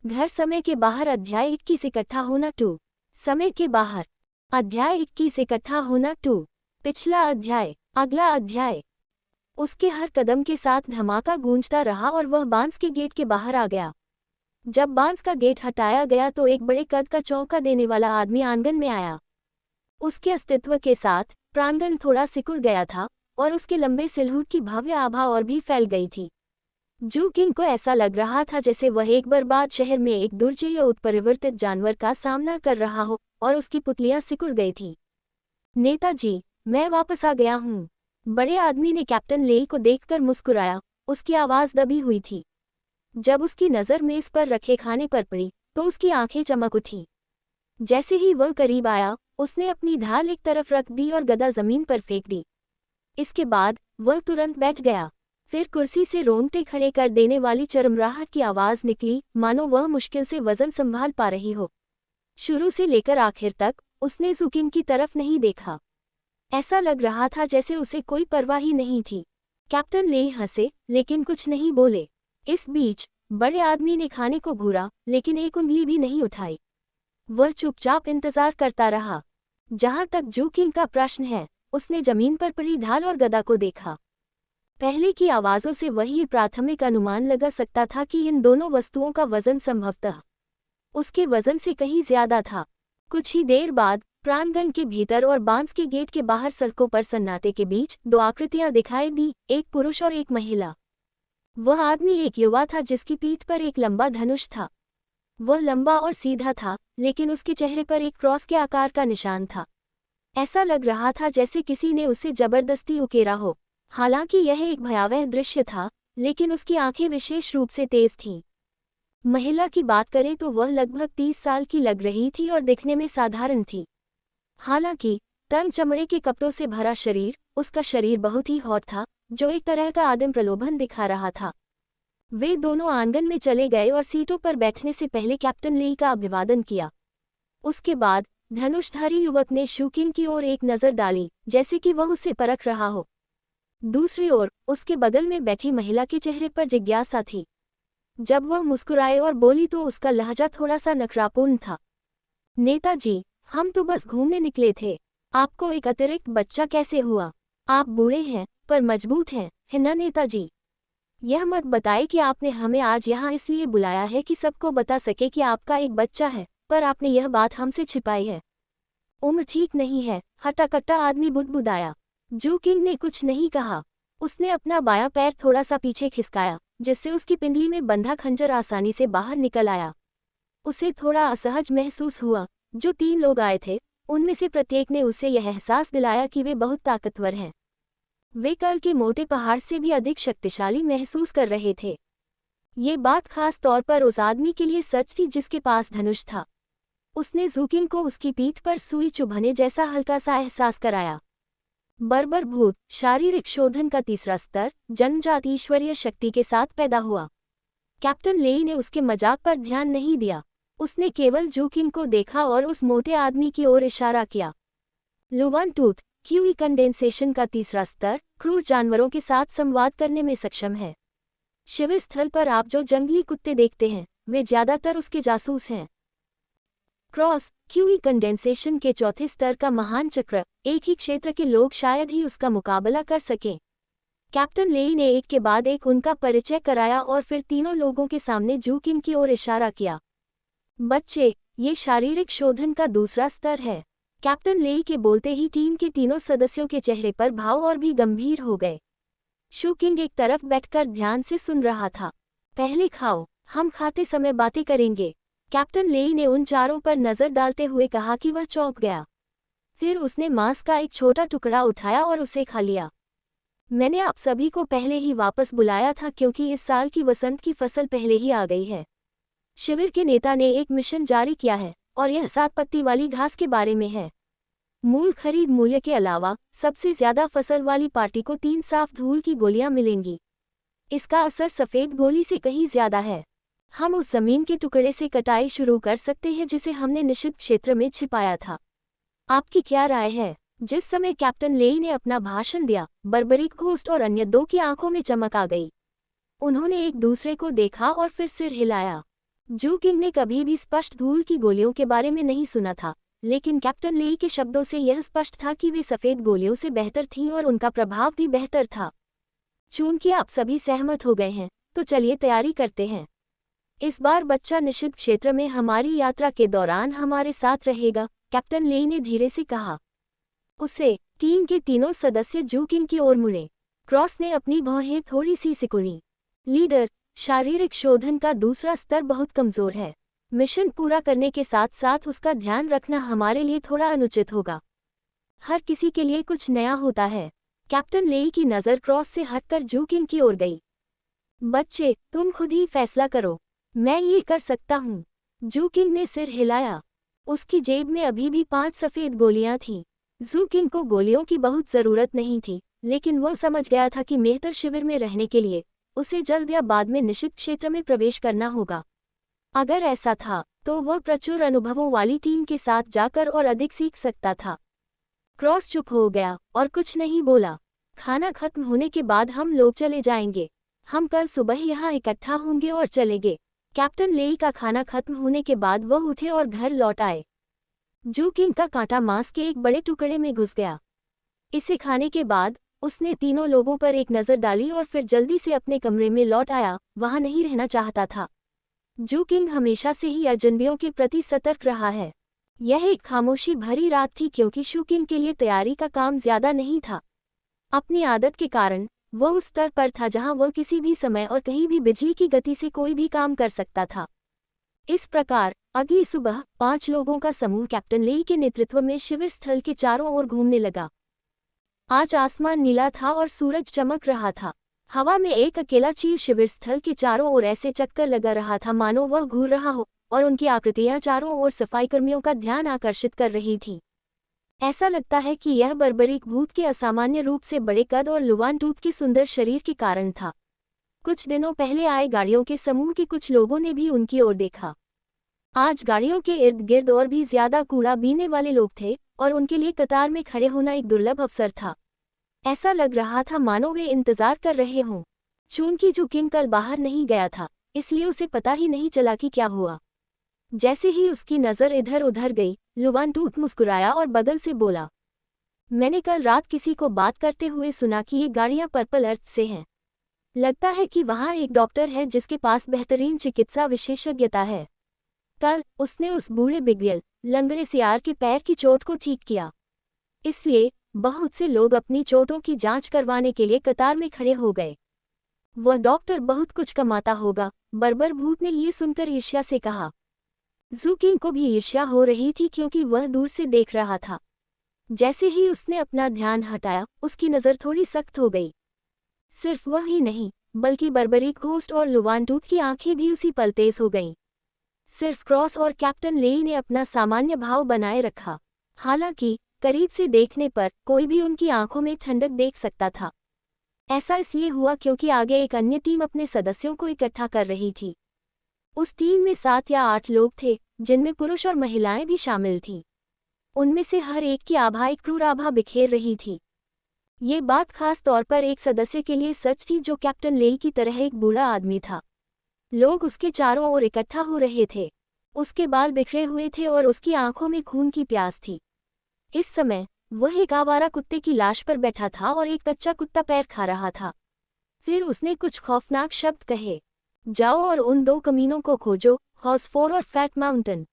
घर समय के बाहर अध्याय 21 इकट्ठा होना 2। समय के बाहर अध्याय 21 इकट्ठा होना 2। पिछला अध्याय। अगला अध्याय। उसके हर कदम के साथ धमाका गूंजता रहा और वह बांस के गेट के बाहर आ गया। जब बांस का गेट हटाया गया तो एक बड़े कद का चौंका देने वाला आदमी आंगन में आया। उसके अस्तित्व के साथ प्रांगण थोड़ा सिकुड़ गया था और उसके लंबे सिलहूट की भव्य आभा और भी फैल गई थी। जू किंग को ऐसा लग रहा था जैसे वह एक बर्बाद शहर में एक दुर्जय या उत्परिवर्तित जानवर का सामना कर रहा हो और उसकी पुतलियां सिकुड़ गई थी। नेताजी, मैं वापस आ गया हूँ। बड़े आदमी ने कैप्टन लेई को देखकर मुस्कुराया। उसकी आवाज दबी हुई थी। जब उसकी नज़र मेज पर रखे खाने पर पड़ी तो उसकी आंखें चमक उठी। जैसे ही वह करीब आया, उसने अपनी ढाल एक तरफ रख दी और गदा जमीन पर फेंक दी। इसके बाद वह तुरंत बैठ गया। फिर कुर्सी से रोंगटे खड़े कर देने वाली चरमराहट की आवाज निकली, मानो वह मुश्किल से वजन संभाल पा रही हो। शुरू से लेकर आखिर तक उसने जू किंग की तरफ नहीं देखा। ऐसा लग रहा था जैसे उसे कोई परवाह ही नहीं थी। कैप्टन लेई हंसे, लेकिन कुछ नहीं बोले। इस बीच बड़े आदमी ने खाने को घूरा, लेकिन एक उंगली भी नहीं उठाई। वह चुपचाप इंतजार करता रहा। जहां तक जू किंग का प्रश्न है, उसने जमीन पर पड़ी ढाल और गदा को देखा। पहले की आवाज़ों से वही प्राथमिक अनुमान लगा सकता था कि इन दोनों वस्तुओं का वजन संभवतः उसके वजन से कहीं ज्यादा था। कुछ ही देर बाद प्रांगण के भीतर और बांस के गेट के बाहर सड़कों पर सन्नाटे के बीच दो आकृतियां दिखाई दी, एक पुरुष और एक महिला। वह आदमी एक युवा था जिसकी पीठ पर एक लंबा धनुष था। वह लंबा और सीधा था, लेकिन उसके चेहरे पर एक क्रॉस के आकार का निशान था। ऐसा लग रहा था जैसे किसी ने उसे जबरदस्ती उकेरा हो। हालांकि यह एक भयावह दृश्य था, लेकिन उसकी आंखें विशेष रूप से तेज थीं। महिला की बात करें तो वह लगभग 30 साल की लग रही थी और दिखने में साधारण थी। हालांकि तंग चमड़े के कपड़ों से भरा शरीर, उसका शरीर बहुत ही हॉट था, जो एक तरह का आदिम प्रलोभन दिखा रहा था। वे दोनों आंगन में चले गए और सीटों पर बैठने से पहले कैप्टन ली का अभिवादन किया। उसके बाद धनुषधारी युवक ने शू किंग की ओर एक नज़र डाली, जैसे कि वह उसे परख रहा हो। दूसरी ओर उसके बगल में बैठी महिला के चेहरे पर जिज्ञासा थी। जब वह मुस्कुराए और बोली तो उसका लहजा थोड़ा सा नखरापूर्ण था। नेताजी, हम तो बस घूमने निकले थे। आपको एक अतिरिक्त बच्चा कैसे हुआ? आप बूढ़े हैं पर मजबूत हैं, है ना नेताजी? यह मत बताए कि आपने हमें आज यहाँ इसलिए बुलाया है कि सबको बता सके कि आपका एक बच्चा है, पर आपने यह बात हमसे छिपाई है। उम्र ठीक नहीं है, हट्टा-कट्टा आदमी बुदबुदाया। जू किंग ने कुछ नहीं कहा। उसने अपना बायां पैर थोड़ा सा पीछे खिसकाया, जिससे उसकी पिंडली में बंधा खंजर आसानी से बाहर निकल आया। उसे थोड़ा असहज महसूस हुआ। जो 3 लोग आए थे, उनमें से प्रत्येक ने उसे यह एहसास दिलाया कि वे बहुत ताकतवर हैं। वे कल के मोटे पहाड़ से भी अधिक शक्तिशाली महसूस कर रहे थे। ये बात खास तौर पर उस आदमी के लिए सच थी जिसके पास धनुष था। उसने जू किंग को उसकी पीठ पर सुई चुभने जैसा हल्का सा एहसास कराया। बर्बर भूत, शारीरिक शोधन का तीसरा स्तर, जन्मजात ईश्वरीय शक्ति के साथ पैदा हुआ। कैप्टन लेई ने उसके मजाक पर ध्यान नहीं दिया। उसने केवल जू किंग को देखा और उस मोटे आदमी की ओर इशारा किया। लुवान टूथ, क्यूई कंडेंसेशन का तीसरा स्तर, क्रूर जानवरों के साथ संवाद करने में सक्षम है। शिविर स्थल पर आप जो जंगली कुत्ते देखते हैं, वे ज्यादातर उसके जासूस हैं। क्रॉस, क्यूई कंडेंसेशन के चौथे स्तर का महान चक्र, एक ही क्षेत्र के लोग शायद ही उसका मुकाबला कर सकें। कैप्टन लेई ने एक के बाद एक उनका परिचय कराया और फिर तीनों लोगों के सामने जू किंग की ओर इशारा किया। बच्चे, ये शारीरिक शोधन का दूसरा स्तर है। कैप्टन लेई के बोलते ही टीम के तीनों सदस्यों के चेहरे पर भाव और भी गंभीर हो गए। शू किंग एक तरफ बैठकर ध्यान से सुन रहा था। पहले खाओ, हम खाते समय बातें करेंगे। कैप्टन लेई ने उन चारों पर नजर डालते हुए कहा कि वह चौंक गया। फिर उसने मांस का एक छोटा टुकड़ा उठाया और उसे खा लिया। मैंने आप सभी को पहले ही वापस बुलाया था क्योंकि इस साल की वसंत की फसल पहले ही आ गई है। शिविर के नेता ने एक मिशन जारी किया है और यह 7 पत्ती वाली घास के बारे में है। मूल खरीद मूल्य के अलावा सबसे ज्यादा फसल वाली पार्टी को 3 साफ धूल की गोलियां मिलेंगी। इसका असर सफेद गोली से कहीं ज्यादा है। हम उस जमीन के टुकड़े से कटाई शुरू कर सकते हैं जिसे हमने निषिद्ध क्षेत्र में छिपाया था। आपकी क्या राय है? जिस समय कैप्टन लेई ने अपना भाषण दिया, बर्बरिक घोस्ट और अन्य 2 की आंखों में चमक आ गई। उन्होंने एक दूसरे को देखा और फिर सिर हिलाया। जू किंग ने कभी भी स्पष्ट धूल की गोलियों के बारे में नहीं सुना था, लेकिन कैप्टन लेई के शब्दों से यह स्पष्ट था कि वे सफ़ेद गोलियों से बेहतर थीं और उनका प्रभाव भी बेहतर था। चूंकि आप सभी सहमत हो गए हैं, तो चलिए तैयारी करते हैं। इस बार बच्चा निषिद्ध क्षेत्र में हमारी यात्रा के दौरान हमारे साथ रहेगा, कैप्टन लेई ने धीरे से कहा। उसे टीम के तीनों सदस्य जू किंग की ओर मुड़े। क्रॉस ने अपनी भौहें थोड़ी सी सिकुड़ी। लीडर, शारीरिक शोधन का दूसरा स्तर बहुत कमजोर है। मिशन पूरा करने के साथ साथ उसका ध्यान रखना हमारे लिए थोड़ा अनुचित होगा। हर किसी के लिए कुछ नया होता है। कैप्टन लेई की नज़र क्रॉस से हटकर जू किंग की ओर गई। बच्चे, तुम खुद ही फैसला करो। मैं ये कर सकता हूँ। जू किंग ने सिर हिलाया। उसकी जेब में अभी भी 5 सफ़ेद गोलियां थीं। जू किंग को गोलियों की बहुत ज़रूरत नहीं थी, लेकिन वह समझ गया था कि बेहतर शिविर में रहने के लिए उसे जल्द या बाद में निषिद्ध क्षेत्र में प्रवेश करना होगा। अगर ऐसा था, तो वह प्रचुर अनुभवों वाली टीम के साथ जाकर और अधिक सीख सकता था। क्रॉस चुप हो गया और कुछ नहीं बोला। खाना खत्म होने के बाद हम लोग चले जाएंगे। हम कल सुबह यहाँ इकट्ठा होंगे और चलेंगे। कैप्टन लेई का खाना खत्म होने के बाद वह उठे और घर लौट आए। जू किंग का कांटा मांस के एक बड़े टुकड़े में घुस गया। इसे खाने के बाद उसने तीनों लोगों पर एक नज़र डाली और फिर जल्दी से अपने कमरे में लौट आया। वहां नहीं रहना चाहता था। जू किंग हमेशा से ही अजनबियों के प्रति सतर्क रहा है। यह एक खामोशी भरी रात थी क्योंकि शू किंग के लिए तैयारी का काम ज्यादा नहीं था। अपनी आदत के कारण वह उस स्तर पर था जहां वह किसी भी समय और कहीं भी बिजली की गति से कोई भी काम कर सकता था। इस प्रकार अगली सुबह 5 लोगों का समूह कैप्टन लेई के नेतृत्व में शिविर स्थल के चारों ओर घूमने लगा। आज आसमान नीला था और सूरज चमक रहा था। हवा में एक अकेला चील शिविर स्थल के चारों ओर ऐसे चक्कर लगा रहा था मानो वह घूर रहा हो, और उनकी आकृतियां चारों ओर सफाईकर्मियों का ध्यान आकर्षित कर रही थीं। ऐसा लगता है कि यह बर्बरीक भूत के असामान्य रूप से बड़े कद और लुवान टूथ के सुंदर शरीर के कारण था। कुछ दिनों पहले आए गाड़ियों के समूह के कुछ लोगों ने भी उनकी ओर देखा। आज गाड़ियों के इर्द गिर्द और भी ज्यादा कूड़ा बीनने वाले लोग थे, और उनके लिए कतार में खड़े होना एक दुर्लभ अवसर था। ऐसा लग रहा था मानो वे इंतजार कर रहे हों। चूंकि जू किंग कल बाहर नहीं गया था, इसलिए उसे पता ही नहीं चला कि क्या हुआ। जैसे ही उसकी नज़र इधर उधर गई, लुवान टूथ मुस्कुराया और बगल से बोला, मैंने कल रात किसी को बात करते हुए सुना कि ये गाड़ियां पर्पल अर्थ से हैं। लगता है कि वहाँ एक डॉक्टर है जिसके पास बेहतरीन चिकित्सा विशेषज्ञता है। कल उसने उस बूढ़े बिगड़ेल लंगड़े सियार के पैर की चोट को ठीक किया। इसलिए बहुत से लोग अपनी चोटों की जांच करवाने के लिए कतार में खड़े हो गए। वह डॉक्टर बहुत कुछ कमाता होगा, बर्बर भूत ने ये सुनकर ईर्ष्या से कहा। जू किंग को भी ईर्ष्या हो रही थी क्योंकि वह दूर से देख रहा था। जैसे ही उसने अपना ध्यान हटाया, उसकी नज़र थोड़ी सख्त हो गई। सिर्फ वह ही नहीं, बल्कि बर्बरीक घोस्ट और लुवान टूथ की आंखें भी उसी पल तेज हो गईं। सिर्फ क्रॉस और कैप्टन लेई ने अपना सामान्य भाव बनाए रखा। हालांकि करीब से देखने पर कोई भी उनकी आंखों में ठंडक देख सकता था। ऐसा इसलिए हुआ क्योंकि आगे एक अन्य टीम अपने सदस्यों को इकट्ठा कर रही थी। उस टीम में 7 या 8 लोग थे, जिनमें पुरुष और महिलाएं भी शामिल थीं। उनमें से हर एक की आभा एक क्रूर आभा बिखेर रही थी। ये बात खास तौर पर एक सदस्य के लिए सच थी जो कैप्टन लेई की तरह एक बूढ़ा आदमी था। लोग उसके चारों ओर इकट्ठा हो रहे थे। उसके बाल बिखरे हुए थे और उसकी आंखों में खून की प्यास थी। इस समय वह एक आवारा कुत्ते की लाश पर बैठा था और एक कच्चा कुत्ता पैर खा रहा था। फिर उसने कुछ खौफनाक शब्द कहे, जाओ और उन 2 कमीनों को खोजो, हॉसफोर और फैट माउंटेन।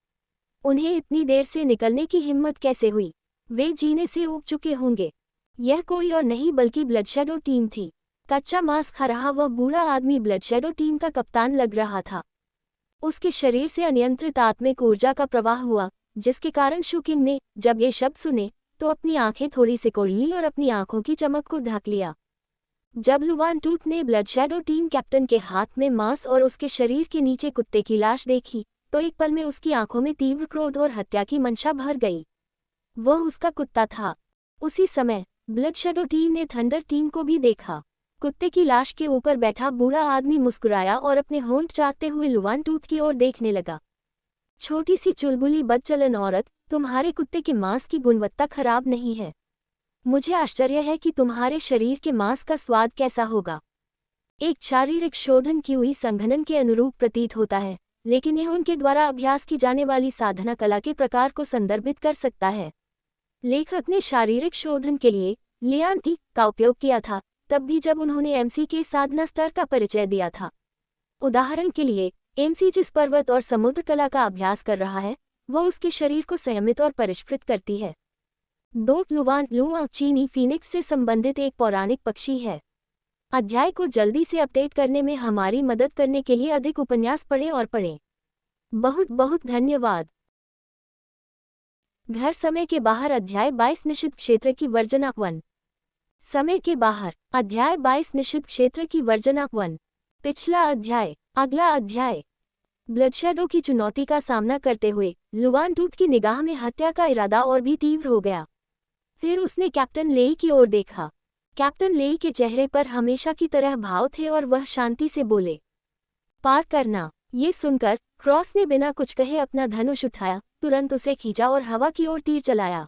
उन्हें इतनी देर से निकलने की हिम्मत कैसे हुई? वे जीने से ऊब चुके होंगे। यह कोई और नहीं बल्कि ब्लडशैडो टीम थी। कच्चा मांस खा रहा वह बूढ़ा आदमी ब्लडशैडो टीम का कप्तान लग रहा था। उसके शरीर से अनियंत्रित आत्मिक ऊर्जा का प्रवाह हुआ, जिसके कारण शू किंग ने, जब ये शब्द सुने, तो अपनी आंखें थोड़ी सिकोड़ लीं और अपनी आंखों की चमक को ढक लिया। जब लुवान टूथ ने ब्लडशैडो टीम कैप्टन के हाथ में मांस और उसके शरीर के नीचे कुत्ते की लाश देखी, तो एक पल में उसकी आंखों में तीव्र क्रोध और हत्या की मंशा भर गई। वह उसका कुत्ता था। उसी समय ब्लडशैडो टीम ने थंडर टीम को भी देखा। कुत्ते की लाश के ऊपर बैठा बूढ़ा आदमी मुस्कुराया और अपने होंठ चाटते हुए लुवान टूथ की ओर देखने लगा। छोटी सी चुलबुली बदचलन औरत, तुम्हारे कुत्ते के मांस की गुणवत्ता खराब नहीं है। मुझे आश्चर्य है कि तुम्हारे शरीर के मांस का स्वाद कैसा होगा। एक शारीरिक शोधन की हुई संघनन के अनुरूप प्रतीत होता है, लेकिन यह उनके द्वारा अभ्यास की जाने वाली साधना कला के प्रकार को संदर्भित कर सकता है। लेखक ने शारीरिक शोधन के लिए लियांती का उपयोग किया था, तब भी जब उन्होंने एमसी के साधना स्तर का परिचय दिया था। उदाहरण के लिए, एमसी जिस पर्वत और समुद्र कला का अभ्यास कर रहा है, वह उसके शरीर को संयमित और परिष्कृत करती है। दो लुवान लुआ चीनी फीनिक्स से संबंधित एक पौराणिक पक्षी है। अध्याय को जल्दी से अपडेट करने में हमारी मदद करने के लिए अधिक उपन्यास पढ़ें और पढ़ें। बहुत बहुत धन्यवाद। घर समय के बाहर अध्याय 22 निषिद्ध क्षेत्र की वर्जना 1। समय के बाहर अध्याय 22 निषिद्ध क्षेत्र की वर्जना 1। पिछला अध्याय। अगला अध्याय। ब्लडशैडो की चुनौती का सामना करते हुए लुवान टूथ की निगाह में हत्या का इरादा और भी तीव्र हो गया। फिर उसने कैप्टन लेई की ओर देखा। कैप्टन लेई के चेहरे पर हमेशा की तरह भाव थे और वह शांति से बोले, पार करना। ये सुनकर क्रॉस ने बिना कुछ कहे अपना धनुष उठाया, तुरंत उसे खींचा और हवा की ओर तीर चलाया।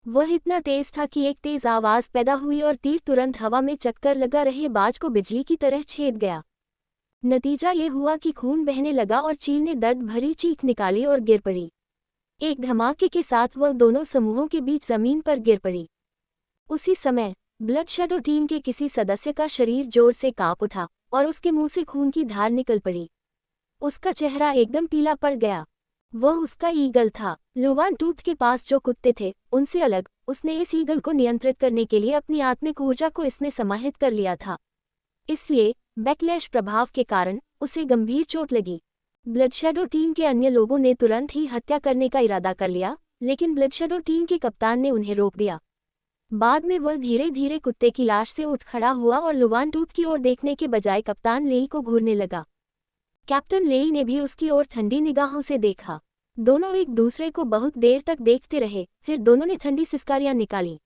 वह इतना तेज था कि एक तेज आवाज पैदा हुई और तीर तुरंत हवा में चक्कर लगा रहे बाज को बिजली की तरह छेद गया। नतीजा ये हुआ कि खून बहने लगा और चील ने दर्द भरी चीख निकाली और गिर पड़ी। एक धमाके के साथ वह दोनों समूहों के बीच जमीन पर गिर पड़ी। उसी समय ब्लडशैडो टीम के किसी सदस्य का शरीर जोर से कांप उठा और उसके मुंह से खून की धार निकल पड़ी। उसका चेहरा एकदम पीला पड़ गया। वह उसका ईगल था। लुवान टूथ के पास जो कुत्ते थे उनसे अलग उसने इस ईगल को नियंत्रित करने के लिए अपनी आत्मिक ऊर्जा को इसमें समाहित कर लिया था। इसलिए बैकलैश प्रभाव के कारण उसे गंभीर चोट लगी। ब्लडशैडो टीम के अन्य लोगों ने तुरंत ही हत्या करने का इरादा कर लिया, लेकिन ब्लडशैडो टीम के कप्तान ने उन्हें रोक दिया। बाद में वह धीरे धीरे कुत्ते की लाश से उठ खड़ा हुआ और लुवान टूथ की ओर देखने के बजाय कप्तान लेई को घूरने लगा। कैप्टन लेई ने भी उसकी ओर ठंडी निगाहों से देखा। दोनों एक दूसरे को बहुत देर तक देखते रहे, फिर दोनों ने ठंडी सिसकारियां निकाली।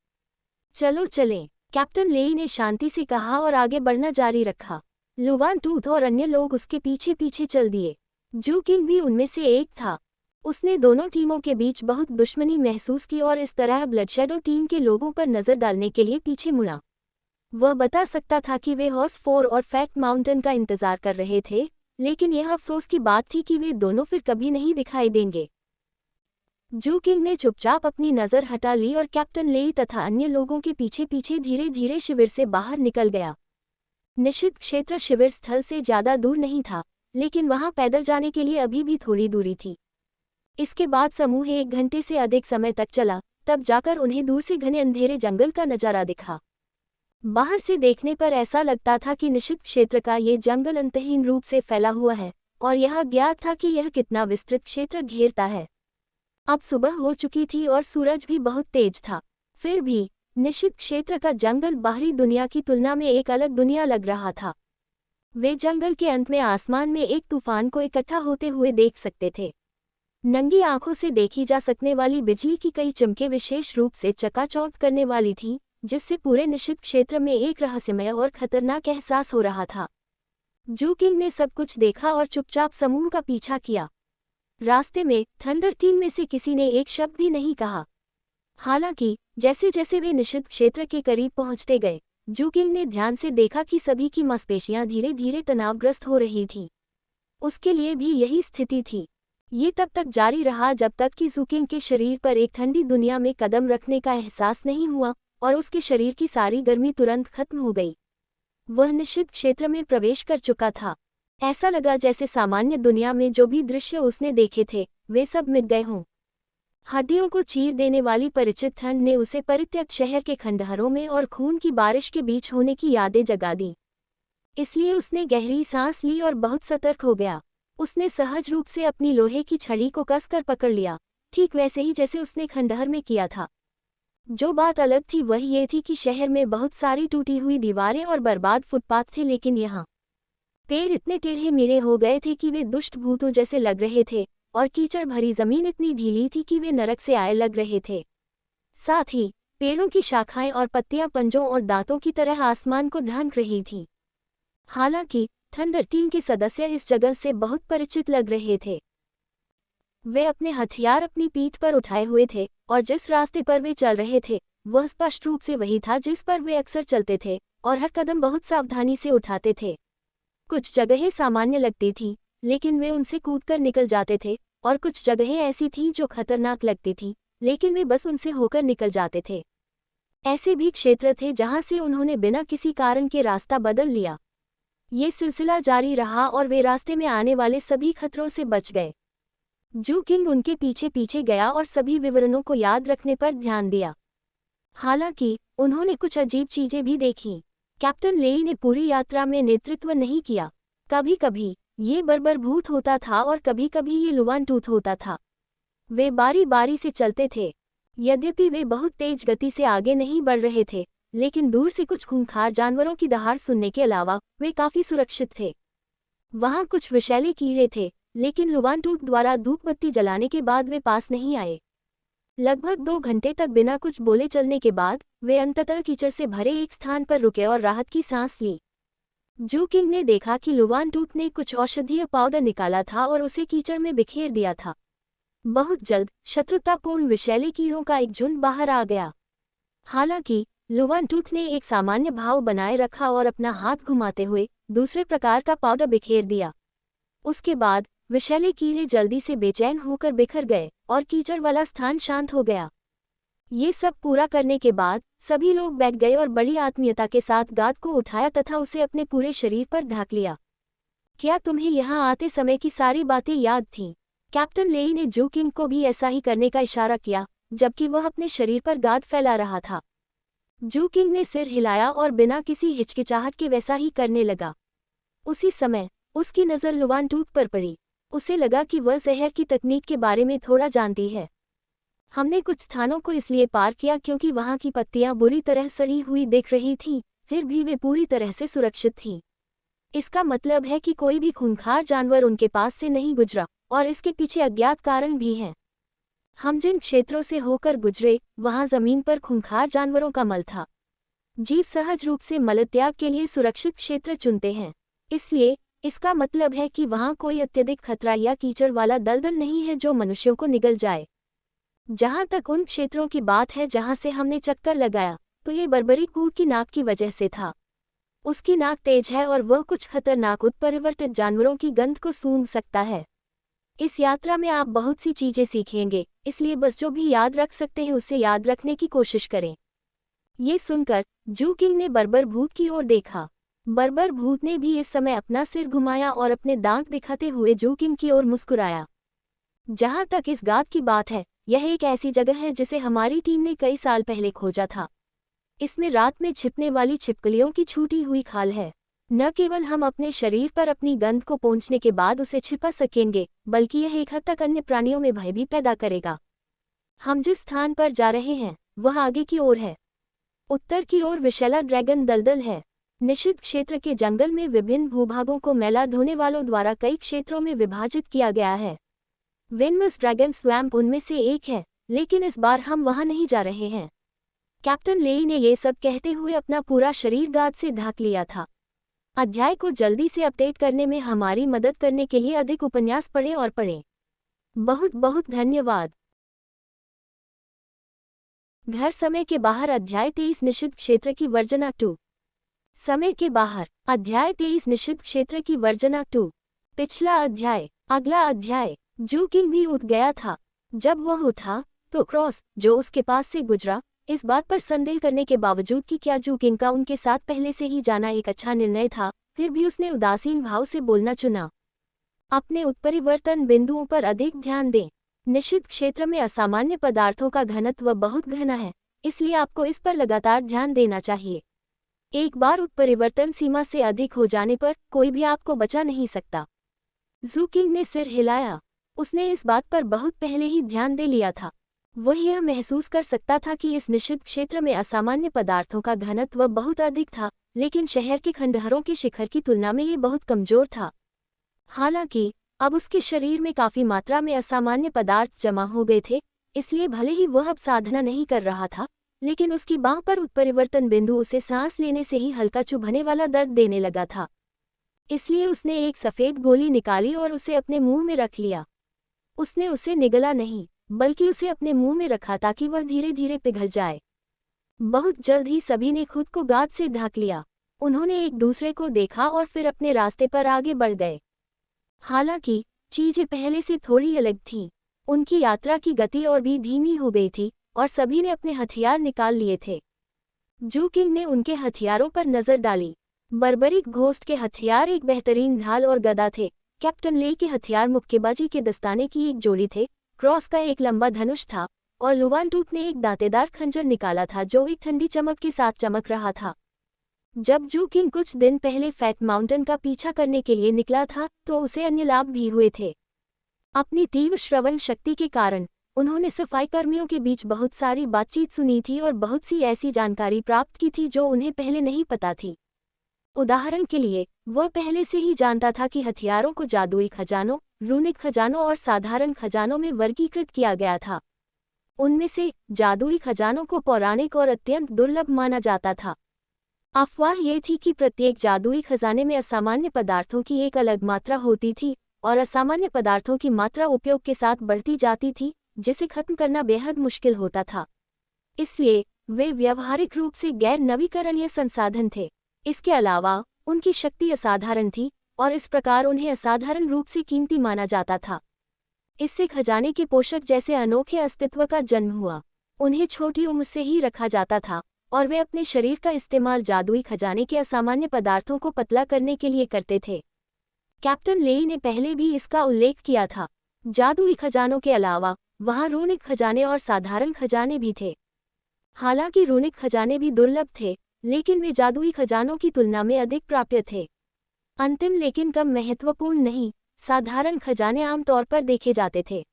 चलो चलें, कैप्टन लेई ने शांति से कहा और आगे बढ़ना जारी रखा। लुवान टूथ और अन्य लोग उसके पीछे पीछे चल दिए। जू किंग भी उनमें से एक था। उसने दोनों टीमों के बीच बहुत दुश्मनी महसूस की और इस तरह ब्लडशैडो टीम के लोगों पर नजर डालने के लिए पीछे मुड़ा। वह बता सकता था कि वे हॉर्स फोर और फैट माउंटेन का इंतजार कर रहे थे, लेकिन यह अफसोस की बात थी कि वे दोनों फिर कभी नहीं दिखाई देंगे। जू किंग ने चुपचाप अपनी नज़र हटा ली और कैप्टन लेई तथा अन्य लोगों के पीछे पीछे धीरे धीरे शिविर से बाहर निकल गया। निषिद्ध क्षेत्र शिविर स्थल से ज्यादा दूर नहीं था, लेकिन वहां पैदल जाने के लिए अभी भी थोड़ी दूरी थी। इसके बाद समूह 1 घंटे से अधिक समय तक चला, तब जाकर उन्हें दूर से घने अंधेरे जंगल का नजारा दिखा। बाहर से देखने पर ऐसा लगता था कि निषिद्ध क्षेत्र का ये जंगल अंतहीन रूप से फैला हुआ है और यह अज्ञात था कि यह कितना विस्तृत क्षेत्र घेरता है। अब सुबह हो चुकी थी और सूरज भी बहुत तेज था। फिर भी निषिद्ध क्षेत्र का जंगल बाहरी दुनिया की तुलना में एक अलग दुनिया लग रहा था। वे जंगल के अंत में आसमान में एक तूफान को इकट्ठा होते हुए देख सकते थे। नंगी आंखों से देखी जा सकने वाली बिजली की कई चमकें विशेष रूप से चकाचौंध करने वाली थीं, जिससे पूरे निषिद्ध क्षेत्र में एक रहस्यमय और खतरनाक एहसास हो रहा था। जू किंग ने सब कुछ देखा और चुपचाप समूह का पीछा किया। रास्ते में थंडर टीम में से किसी ने एक शब्द भी नहीं कहा। हालांकि जैसे जैसे वे निषिद्ध क्षेत्र के करीब पहुंचते गए, जू किंग ने ध्यान से देखा कि सभी की मांसपेशियां धीरे धीरे तनावग्रस्त हो रही थीं। उसके लिए भी यही स्थिति थी। ये तब तक जारी रहा जब तक कि जू किंग के शरीर पर एक ठंडी दुनिया में कदम रखने का एहसास नहीं हुआ और उसके शरीर की सारी गर्मी तुरंत खत्म हो गई। वह निषिद्ध क्षेत्र में प्रवेश कर चुका था। ऐसा लगा जैसे सामान्य दुनिया में जो भी दृश्य उसने देखे थे वे सब मिट गए हों। हड्डियों को चीर देने वाली परिचित ठंड ने उसे परित्यक्त शहर के खंडहरों में और खून की बारिश के बीच होने की यादें जगा दी। इसलिए उसने गहरी सांस ली और बहुत सतर्क हो गया। उसने सहज रूप से अपनी लोहे की छड़ी को कसकर पकड़ लिया, ठीक वैसे ही जैसे उसने खंडहर में किया था। जो बात अलग थी वह ये थी कि शहर में बहुत सारी टूटी हुई दीवारें और बर्बाद फुटपाथ थे, लेकिन यहाँ पेड़ इतने टेढ़े मेढ़े हो गए थे कि वे दुष्ट भूतों जैसे लग रहे थे और कीचड़ भरी जमीन इतनी ढीली थी कि वे नरक से आए लग रहे थे। साथ ही पेड़ों की शाखाएं और पत्तियां पंजों और दांतों की तरह आसमान को ढांक रही थीं। हालांकि थंडर टीम के सदस्य इस जगह से बहुत परिचित लग रहे थे। वे अपने हथियार अपनी पीठ पर उठाए हुए थे और जिस रास्ते पर वे चल रहे थे वह स्पष्ट रूप से वही था जिस पर वे अक्सर चलते थे और हर कदम बहुत सावधानी से उठाते थे। कुछ जगहें सामान्य लगती थीं, लेकिन वे उनसे कूदकर निकल जाते थे, और कुछ जगहें ऐसी थीं जो खतरनाक लगती थीं, लेकिन वे बस उनसे होकर निकल जाते थे। ऐसे भी क्षेत्र थे जहां से उन्होंने बिना किसी कारण के रास्ता बदल लिया। ये सिलसिला जारी रहा और वे रास्ते में आने वाले सभी खतरों से बच गए। जू किंग उनके पीछे पीछे गया और सभी विवरणों को याद रखने पर ध्यान दिया। हालांकि उन्होंने कुछ अजीब चीजें भी देखीं। कैप्टन लेई ने पूरी यात्रा में नेतृत्व नहीं किया। कभी कभी ये बर्बर भूत होता था और कभी कभी ये लुवान टूथ होता था। वे बारी बारी से चलते थे। यद्यपि वे बहुत तेज गति से आगे नहीं बढ़ रहे थे, लेकिन दूर से कुछ खूंखार जानवरों की दहाड़ सुनने के अलावा वे काफी सुरक्षित थे। वहां कुछ विषैले कीड़े थे, लेकिन लुवान टूथ द्वारा धूप बत्ती जलाने के बाद वे पास नहीं आए। लगभग 2 घंटे तक बिना कुछ बोले चलने के बाद वे अंततः कीचड़ से भरे एक स्थान पर रुके और राहत की सांस ली। जू किंग ने देखा कि लुवान टूथ ने कुछ औषधीय पाउडर निकाला था और उसे कीचड़ में बिखेर दिया था। बहुत जल्द शत्रुतापूर्ण विषैले कीड़ों का एक झुंड बाहर आ गया। हालांकि लुवान टूथ ने एक सामान्य भाव बनाए रखा और अपना हाथ घुमाते हुए दूसरे प्रकार का पाउडर बिखेर दिया। उसके बाद विषैले कीड़े जल्दी से बेचैन होकर बिखर गए और कीचड़ वाला स्थान शांत हो गया। ये सब पूरा करने के बाद सभी लोग बैठ गए और बड़ी आत्मीयता के साथ गाद को उठाया तथा उसे अपने पूरे शरीर पर ढक लिया। क्या तुम्हें यहाँ आते समय की सारी बातें याद थीं? कैप्टन लेई ने जू किंग को भी ऐसा ही करने का इशारा किया, जबकि वह अपने शरीर पर गाद फैला रहा था। जू किंग ने सिर हिलाया और बिना किसी हिचकिचाहट के वैसा ही करने लगा। उसी समय उसकी नज़र लुवान टूथ पर पड़ी। उसे लगा कि वह जहर की तकनीक के बारे में थोड़ा जानती है। हमने कुछ स्थानों को इसलिए पार किया क्योंकि वहां की पत्तियां बुरी तरह सड़ी हुई दिख रही थीं, फिर भी वे पूरी तरह से सुरक्षित थीं। इसका मतलब है कि कोई भी खूंखार जानवर उनके पास से नहीं गुजरा, और इसके पीछे अज्ञात कारण भी हैं। हम जिन क्षेत्रों से होकर गुजरे, वहां जमीन पर खूंखार जानवरों का मल था। जीव सहज रूप से मलत्याग के लिए सुरक्षित क्षेत्र चुनते हैं, इसलिए इसका मतलब है कि वहां कोई अत्यधिक खतरा या कीचड़ वाला दलदल नहीं है जो मनुष्यों को निगल जाए। जहां तक उन क्षेत्रों की बात है जहां से हमने चक्कर लगाया, तो ये बर्बरी कूद की नाक की वजह से था। उसकी नाक तेज है और वह कुछ खतरनाक उत्परिवर्तित जानवरों की गंध को सूंघ सकता है। इस यात्रा में आप बहुत सी चीजें सीखेंगे, इसलिए बस जो भी याद रख सकते हैं उसे याद रखने की कोशिश करें। ये सुनकर जू किंग ने बर्बर भूत की ओर देखा। बर्बर भूत ने भी इस समय अपना सिर घुमाया और अपने दांत दिखाते हुए जू किंग की ओर मुस्कुराया। जहां तक इस गाद की बात है, यह एक ऐसी जगह है जिसे हमारी टीम ने कई साल पहले खोजा था। इसमें रात में छिपने वाली छिपकलियों की छूटी हुई खाल है। न केवल हम अपने शरीर पर अपनी गंध को पोंछने के बाद उसे छिपा सकेंगे, बल्कि यह एक हद तक अन्य प्राणियों में भय भी पैदा करेगा। हम जिस स्थान पर जा रहे हैं वह आगे की ओर है। उत्तर की ओर विशैला ड्रैगन दलदल है। निषिद्ध क्षेत्र के जंगल में विभिन्न भूभागों को मैला धोने वालों द्वारा कई क्षेत्रों में विभाजित किया गया है। वेनमस ड्रैगन स्वैम्प उनमें से एक है, लेकिन इस बार हम वहां नहीं जा रहे हैं। कैप्टन लेई ने ये सब कहते हुए अपना पूरा शरीर गाद से ढक लिया था। अध्याय को जल्दी से अपडेट करने में हमारी मदद करने के लिए अधिक उपन्यास पढ़ें और पढ़ें। बहुत बहुत धन्यवाद। घर समय के बाहर अध्याय 23 निषिद्ध क्षेत्र की वर्जना 2। समय के बाहर अध्याय 23 निषिद्ध क्षेत्र की वर्जना 2। पिछला अध्याय। अगला अध्याय। जू किंग भी उठ गया था। जब वह उठा तो क्रॉस, जो उसके पास से गुजरा, इस बात पर संदेह करने के बावजूद कि क्या जू किंग का उनके साथ पहले से ही जाना एक अच्छा निर्णय था, फिर भी उसने उदासीन भाव से बोलना चुना। अपने उत्परिवर्तन बिंदुओं पर अधिक ध्यान दें। निषिद्ध क्षेत्र में असामान्य पदार्थों का घनत्व बहुत घना है, इसलिए आपको इस पर लगातार ध्यान देना चाहिए। एक बार उत्परिवर्तन सीमा से अधिक हो जाने पर कोई भी आपको बचा नहीं सकता। जू किंग ने सिर हिलाया। उसने इस बात पर बहुत पहले ही ध्यान दे लिया था। वह यह महसूस कर सकता था कि इस निषिद्ध क्षेत्र में असामान्य पदार्थों का घनत्व बहुत अधिक था, लेकिन शहर के खंडहरों के शिखर की तुलना में ये बहुत कमजोर था। हालांकि अब उसके शरीर में काफी मात्रा में असामान्य पदार्थ जमा हो गए थे, इसलिए भले ही वह अब साधना नहीं कर रहा था, लेकिन उसकी बांह पर उत्परिवर्तन बिंदु उसे सांस लेने से ही हल्का चुभने वाला दर्द देने लगा था। इसलिए उसने एक सफेद गोली निकाली और उसे अपने मुंह में रख लिया। उसने उसे निगला नहीं, बल्कि उसे अपने मुंह में रखा ताकि वह धीरे धीरे पिघल जाए। बहुत जल्द ही सभी ने खुद को गाद से ढक लिया। उन्होंने एक दूसरे को देखा और फिर अपने रास्ते पर आगे बढ़ गए। हालांकि चीजें पहले से थोड़ी अलग थीं। उनकी यात्रा की गति और भी धीमी हो गई थी और सभी ने अपने हथियार निकाल लिए थे। जू किंग ने उनके हथियारों पर नजर डाली। बर्बरिक घोस्ट के हथियार एक बेहतरीन ढाल और गदा थे। कैप्टन ले के हथियार मुक्केबाजी के दस्ताने की एक जोड़ी थे। क्रॉस का एक लंबा धनुष था और लुवानटूथ ने एक दांतेदार खंजर निकाला था जो एक ठंडी चमक के साथ चमक रहा था। जब जू किंग कुछ दिन पहले फैट माउंटेन का पीछा करने के लिए निकला था तो उसे अन्य लाभ भी हुए थे। अपनी तीव्र श्रवण शक्ति के कारण उन्होंने सफाई कर्मियों के बीच बहुत सारी बातचीत सुनी थी और बहुत सी ऐसी जानकारी प्राप्त की थी जो उन्हें पहले नहीं पता थी। उदाहरण के लिए वह पहले से ही जानता था कि हथियारों को जादुई खजानों, रूनिक खजानों और साधारण खजानों में वर्गीकृत किया गया था। उनमें से जादुई खजानों को पौराणिक और अत्यंत दुर्लभ माना जाता था। अफवाह ये थी कि प्रत्येक जादुई खजाने में असामान्य पदार्थों की एक अलग मात्रा होती थी और असामान्य पदार्थों की मात्रा उपयोग के साथ बढ़ती जाती थी, जिसे खत्म करना बेहद मुश्किल होता था। इसलिए वे व्यावहारिक रूप से गैर नवीकरणीय संसाधन थे। इसके अलावा उनकी शक्ति असाधारण थी और इस प्रकार उन्हें असाधारण रूप से कीमती माना जाता था। इससे खजाने के पोषक जैसे अनोखे अस्तित्व का जन्म हुआ। उन्हें छोटी उम्र से ही रखा जाता था और वे अपने शरीर का इस्तेमाल जादुई खजाने के असामान्य पदार्थों को पतला करने के लिए करते थे। कैप्टन लेई ने पहले भी इसका उल्लेख किया था। जादुई खजानों के अलावा वहाँ रूनिक खजाने और साधारण खजाने भी थे। हालांकि रूनिक खजाने भी दुर्लभ थे, लेकिन वे जादुई खजानों की तुलना में अधिक प्राप्य थे। अंतिम लेकिन कम महत्वपूर्ण नहीं, साधारण खजाने आमतौर पर देखे जाते थे।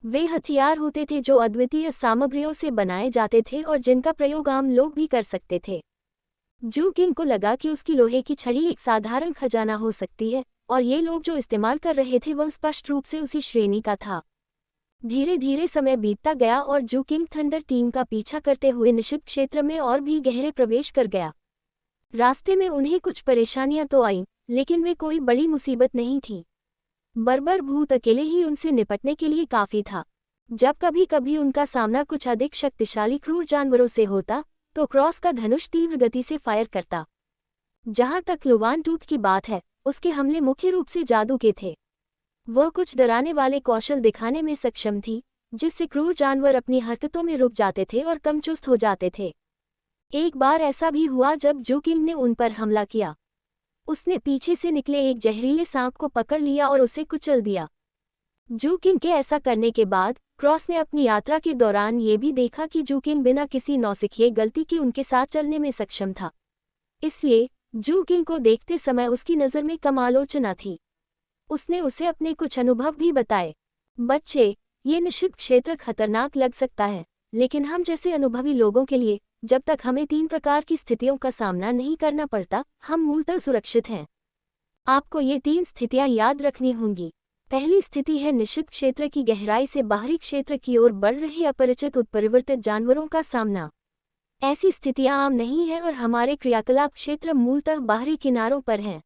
वे हथियार होते थे जो अद्वितीय सामग्रियों से बनाए जाते थे और जिनका प्रयोग आम लोग भी कर सकते थे। जू किंग को लगा कि उसकी लोहे की छड़ी एक साधारण खजाना हो सकती है और ये लोग जो इस्तेमाल कर रहे थे वह स्पष्ट रूप से उसी श्रेणी का था। धीरे धीरे समय बीतता गया और जू किंग थंडर टीम का पीछा करते हुए निषिद्ध क्षेत्र में और भी गहरे प्रवेश कर गया। रास्ते में उन्हें कुछ परेशानियां तो आईं, लेकिन वे कोई बड़ी मुसीबत नहीं थी। बर्बर भूत अकेले ही उनसे निपटने के लिए काफी था। जब कभी कभी उनका सामना कुछ अधिक शक्तिशाली क्रूर जानवरों से होता तो क्रॉस का धनुष तीव्र गति से फायर करता। जहां तक लुवानटूथ की बात है, उसके हमले मुख्य रूप से जादू के थे। वह कुछ डराने वाले कौशल दिखाने में सक्षम थी, जिससे क्रूर जानवर अपनी हरकतों में रुक जाते थे और कम चुस्त हो जाते थे। एक बार ऐसा भी हुआ जब जू किंग ने उन पर हमला किया। उसने पीछे से निकले एक जहरीले सांप को पकड़ लिया और उसे कुचल दिया। जू किंग के ऐसा करने के बाद क्रॉस ने अपनी यात्रा के दौरान ये भी देखा कि जू किंग बिना किसी नौसिखिए गलती के उनके साथ चलने में सक्षम था। इसलिए जू किंग को देखते समय उसकी नज़र में कम आलोचना थी। उसने उसे अपने कुछ अनुभव भी बताए। बच्चे, ये निषिद्ध क्षेत्र खतरनाक लग सकता है, लेकिन हम जैसे अनुभवी लोगों के लिए, जब तक हमें 3 प्रकार की स्थितियों का सामना नहीं करना पड़ता, हम मूलतः सुरक्षित हैं। आपको ये 3 स्थितियां याद रखनी होंगी। पहली स्थिति है निषिद्ध क्षेत्र की गहराई से बाहरी क्षेत्र की ओर बढ़ रहे अपरिचित उत्परिवर्तित जानवरों का सामना। ऐसी स्थितियां आम नहीं हैं और हमारे क्रियाकलाप क्षेत्र मूलतः बाहरी किनारों पर हैं।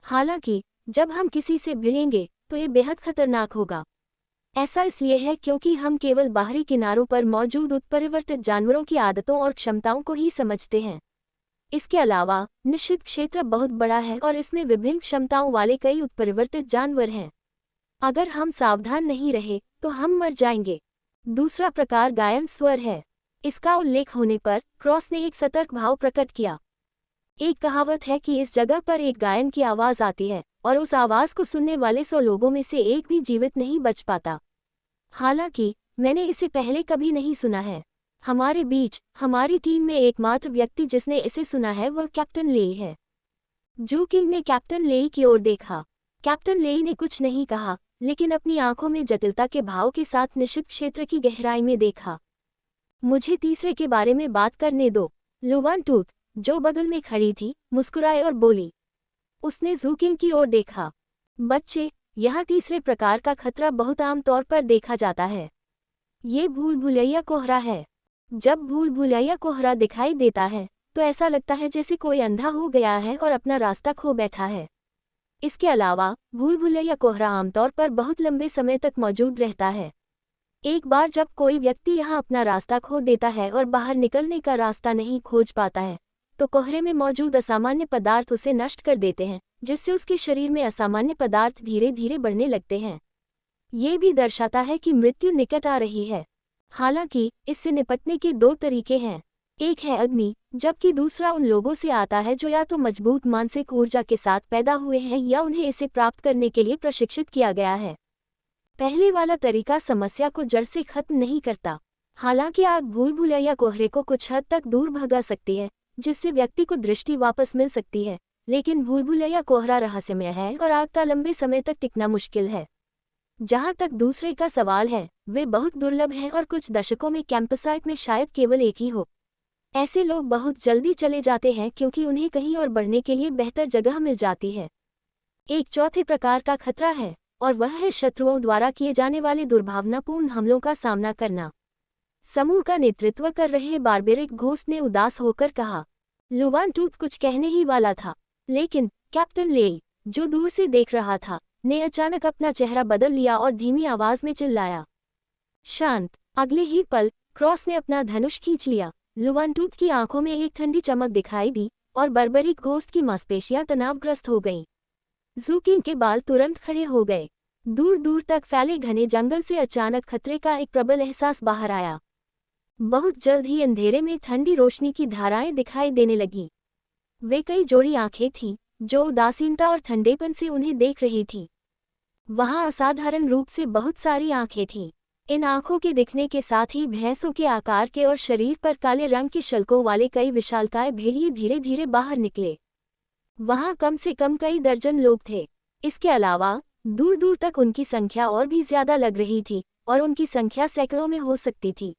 हालांकि जब हम किसी से भिड़ेंगे तो ये बेहद खतरनाक होगा। ऐसा इसलिए है क्योंकि हम केवल बाहरी किनारों पर मौजूद उत्परिवर्तित जानवरों की आदतों और क्षमताओं को ही समझते हैं। इसके अलावा निषिद्ध क्षेत्र बहुत बड़ा है और इसमें विभिन्न क्षमताओं वाले कई उत्परिवर्तित जानवर हैं। अगर हम सावधान नहीं रहे तो हम मर जाएंगे। दूसरा प्रकार गायन स्वर है। इसका उल्लेख होने पर क्रॉस ने एक सतर्क भाव प्रकट किया। एक कहावत है कि इस जगह पर एक गायन की आवाज आती है और उस आवाज को सुनने वाले 100 लोगों में से एक भी जीवित नहीं बच पाता। हालांकि मैंने इसे पहले कभी नहीं सुना है। हमारे बीच हमारी टीम में एकमात्र व्यक्ति जिसने इसे सुना है वह कैप्टन लेई है। जू किंग ने कैप्टन लेई की ओर देखा। कैप्टन लेई ने कुछ नहीं कहा, लेकिन अपनी आंखों में जटिलता के भाव के साथ निषिद्ध क्षेत्र की गहराई में देखा। मुझे तीसरे के बारे में बात करने दो। लुवानटूथ, जो बगल में खड़ी थी, मुस्कुराए और बोली। उसने जू किंग की ओर देखा। बच्चे, यह तीसरे प्रकार का खतरा बहुत आम तौर पर देखा जाता है। ये भूल भुलैया कोहरा है। जब भूल भुलैया कोहरा दिखाई देता है तो ऐसा लगता है जैसे कोई अंधा हो गया है और अपना रास्ता खो बैठा है। इसके अलावा भूल भुलैया कोहरा आमतौर पर बहुत लंबे समय तक मौजूद रहता है। एक बार जब कोई व्यक्ति यहाँ अपना रास्ता खो देता है और बाहर निकलने का रास्ता नहीं खोज पाता है, तो कोहरे में मौजूद असामान्य पदार्थ उसे नष्ट कर देते हैं जिससे उसके शरीर में असामान्य पदार्थ धीरे धीरे बढ़ने लगते हैं। ये भी दर्शाता है कि मृत्यु निकट आ रही है। हालांकि इससे निपटने के दो तरीके हैं, एक है अग्नि, जबकि दूसरा उन लोगों से आता है जो या तो मजबूत मानसिक ऊर्जा के साथ पैदा हुए हैं या उन्हें इसे प्राप्त करने के लिए प्रशिक्षित किया गया है। पहले वाला तरीका समस्या को जड़ से खत्म नहीं करता। हालांकि आग भूल-भुलैया या कोहरे को कुछ हद तक दूर भगा सकती है, जिससे व्यक्ति को दृष्टि वापस मिल सकती है, लेकिन भूल-भुलैया कोहरा रहस्यमय है और आग का लंबे समय तक टिकना मुश्किल है। जहां तक दूसरे का सवाल है, वे बहुत दुर्लभ हैं और कुछ दशकों में कैंपसाइट में शायद केवल एक ही हो। ऐसे लोग बहुत जल्दी चले जाते हैं क्योंकि उन्हें कहीं और बढ़ने के लिए बेहतर जगह मिल जाती है। एक चौथे प्रकार का खतरा है, और वह है शत्रुओं द्वारा किए जाने वाले दुर्भावनापूर्ण हमलों का सामना करना। समूह का नेतृत्व कर रहे बारबेरिक घोस्ट ने उदास होकर कहा। लुवान टूथ कुछ कहने ही वाला था, लेकिन कैप्टन लेई, जो दूर से देख रहा था, ने अचानक अपना चेहरा बदल लिया और धीमी आवाज में चिल्लाया, शांत। अगले ही पल क्रॉस ने अपना धनुष खींच लिया। लुवान टूथ की आंखों में एक ठंडी चमक दिखाई दी और बर्बरिक घोस्ट की मांसपेशियां तनावग्रस्त हो गईं। ज़ूकिंग के बाल तुरंत खड़े हो गए। दूर दूर तक फैले घने जंगल से अचानक खतरे का एक प्रबल एहसास बाहर आया। बहुत जल्द ही अंधेरे में ठंडी रोशनी की धाराएं दिखाई देने लगीं। वे कई जोड़ी आंखें थीं, जो उदासीनता और ठंडेपन से उन्हें देख रही थीं। वहां असाधारण रूप से बहुत सारी आंखें थीं। इन आंखों के दिखने के साथ ही भैंसों के आकार के और शरीर पर काले रंग के शल्कों वाले कई विशालकाय भेड़िए धीरे धीरे बाहर निकले। वहां कम से कम कई दर्जन लोग थे। इसके अलावा दूर दूर तक उनकी संख्या और भी ज्यादा लग रही थी, और उनकी संख्या सैकड़ों में हो सकती थी।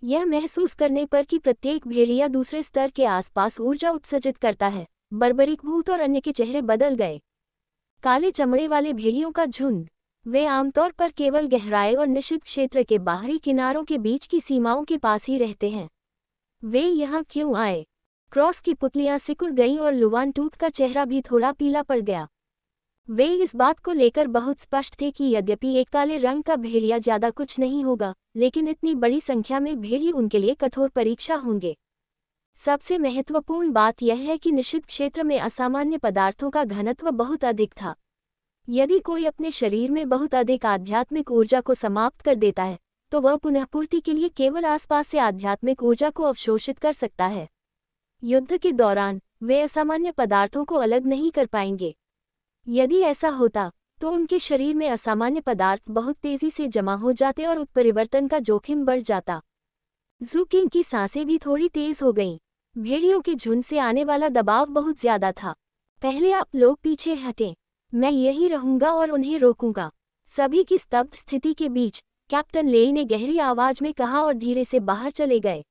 यह महसूस करने पर कि प्रत्येक भेड़िया दूसरे स्तर के आसपास ऊर्जा उत्सर्जित करता है, बर्बरिक भूत और अन्य के चेहरे बदल गए। काले चमड़े वाले भेड़ियों का झुंड। वे आमतौर पर केवल गहराई और निषिद्ध क्षेत्र के बाहरी किनारों के बीच की सीमाओं के पास ही रहते हैं। वे यहाँ क्यों आए? क्रॉस की पुतलियां सिकुड़ गईं और लुवान टूथ का चेहरा भी थोड़ा पीला पड़ गया। वे इस बात को लेकर बहुत स्पष्ट थे कि यद्यपि एक काले रंग का भेड़िया ज्यादा कुछ नहीं होगा, लेकिन इतनी बड़ी संख्या में भेड़िए उनके लिए कठोर परीक्षा होंगे। सबसे महत्वपूर्ण बात यह है कि निषिद्ध क्षेत्र में असामान्य पदार्थों का घनत्व बहुत अधिक था। यदि कोई अपने शरीर में बहुत अधिक आध्यात्मिक ऊर्जा को समाप्त कर देता है, तो वह पुनःपूर्ति के लिए केवल आसपास से आध्यात्मिक ऊर्जा को अवशोषित कर सकता है। युद्ध के दौरान वे असामान्य पदार्थों को अलग नहीं कर पाएंगे। यदि ऐसा होता, तो उनके शरीर में असामान्य पदार्थ बहुत तेजी से जमा हो जाते और उत्परिवर्तन का जोखिम बढ़ जाता। ज़ूकिंग की सांसें भी थोड़ी तेज हो गईं। भेड़ियों के झुंड से आने वाला दबाव बहुत ज्यादा था। पहले आप लोग पीछे हटें, मैं यहीं रहूंगा और उन्हें रोकूंगा। सभी की स्तब्ध स्थिति के बीच कैप्टन लेई ने गहरी आवाज में कहा और धीरे से बाहर चले गए।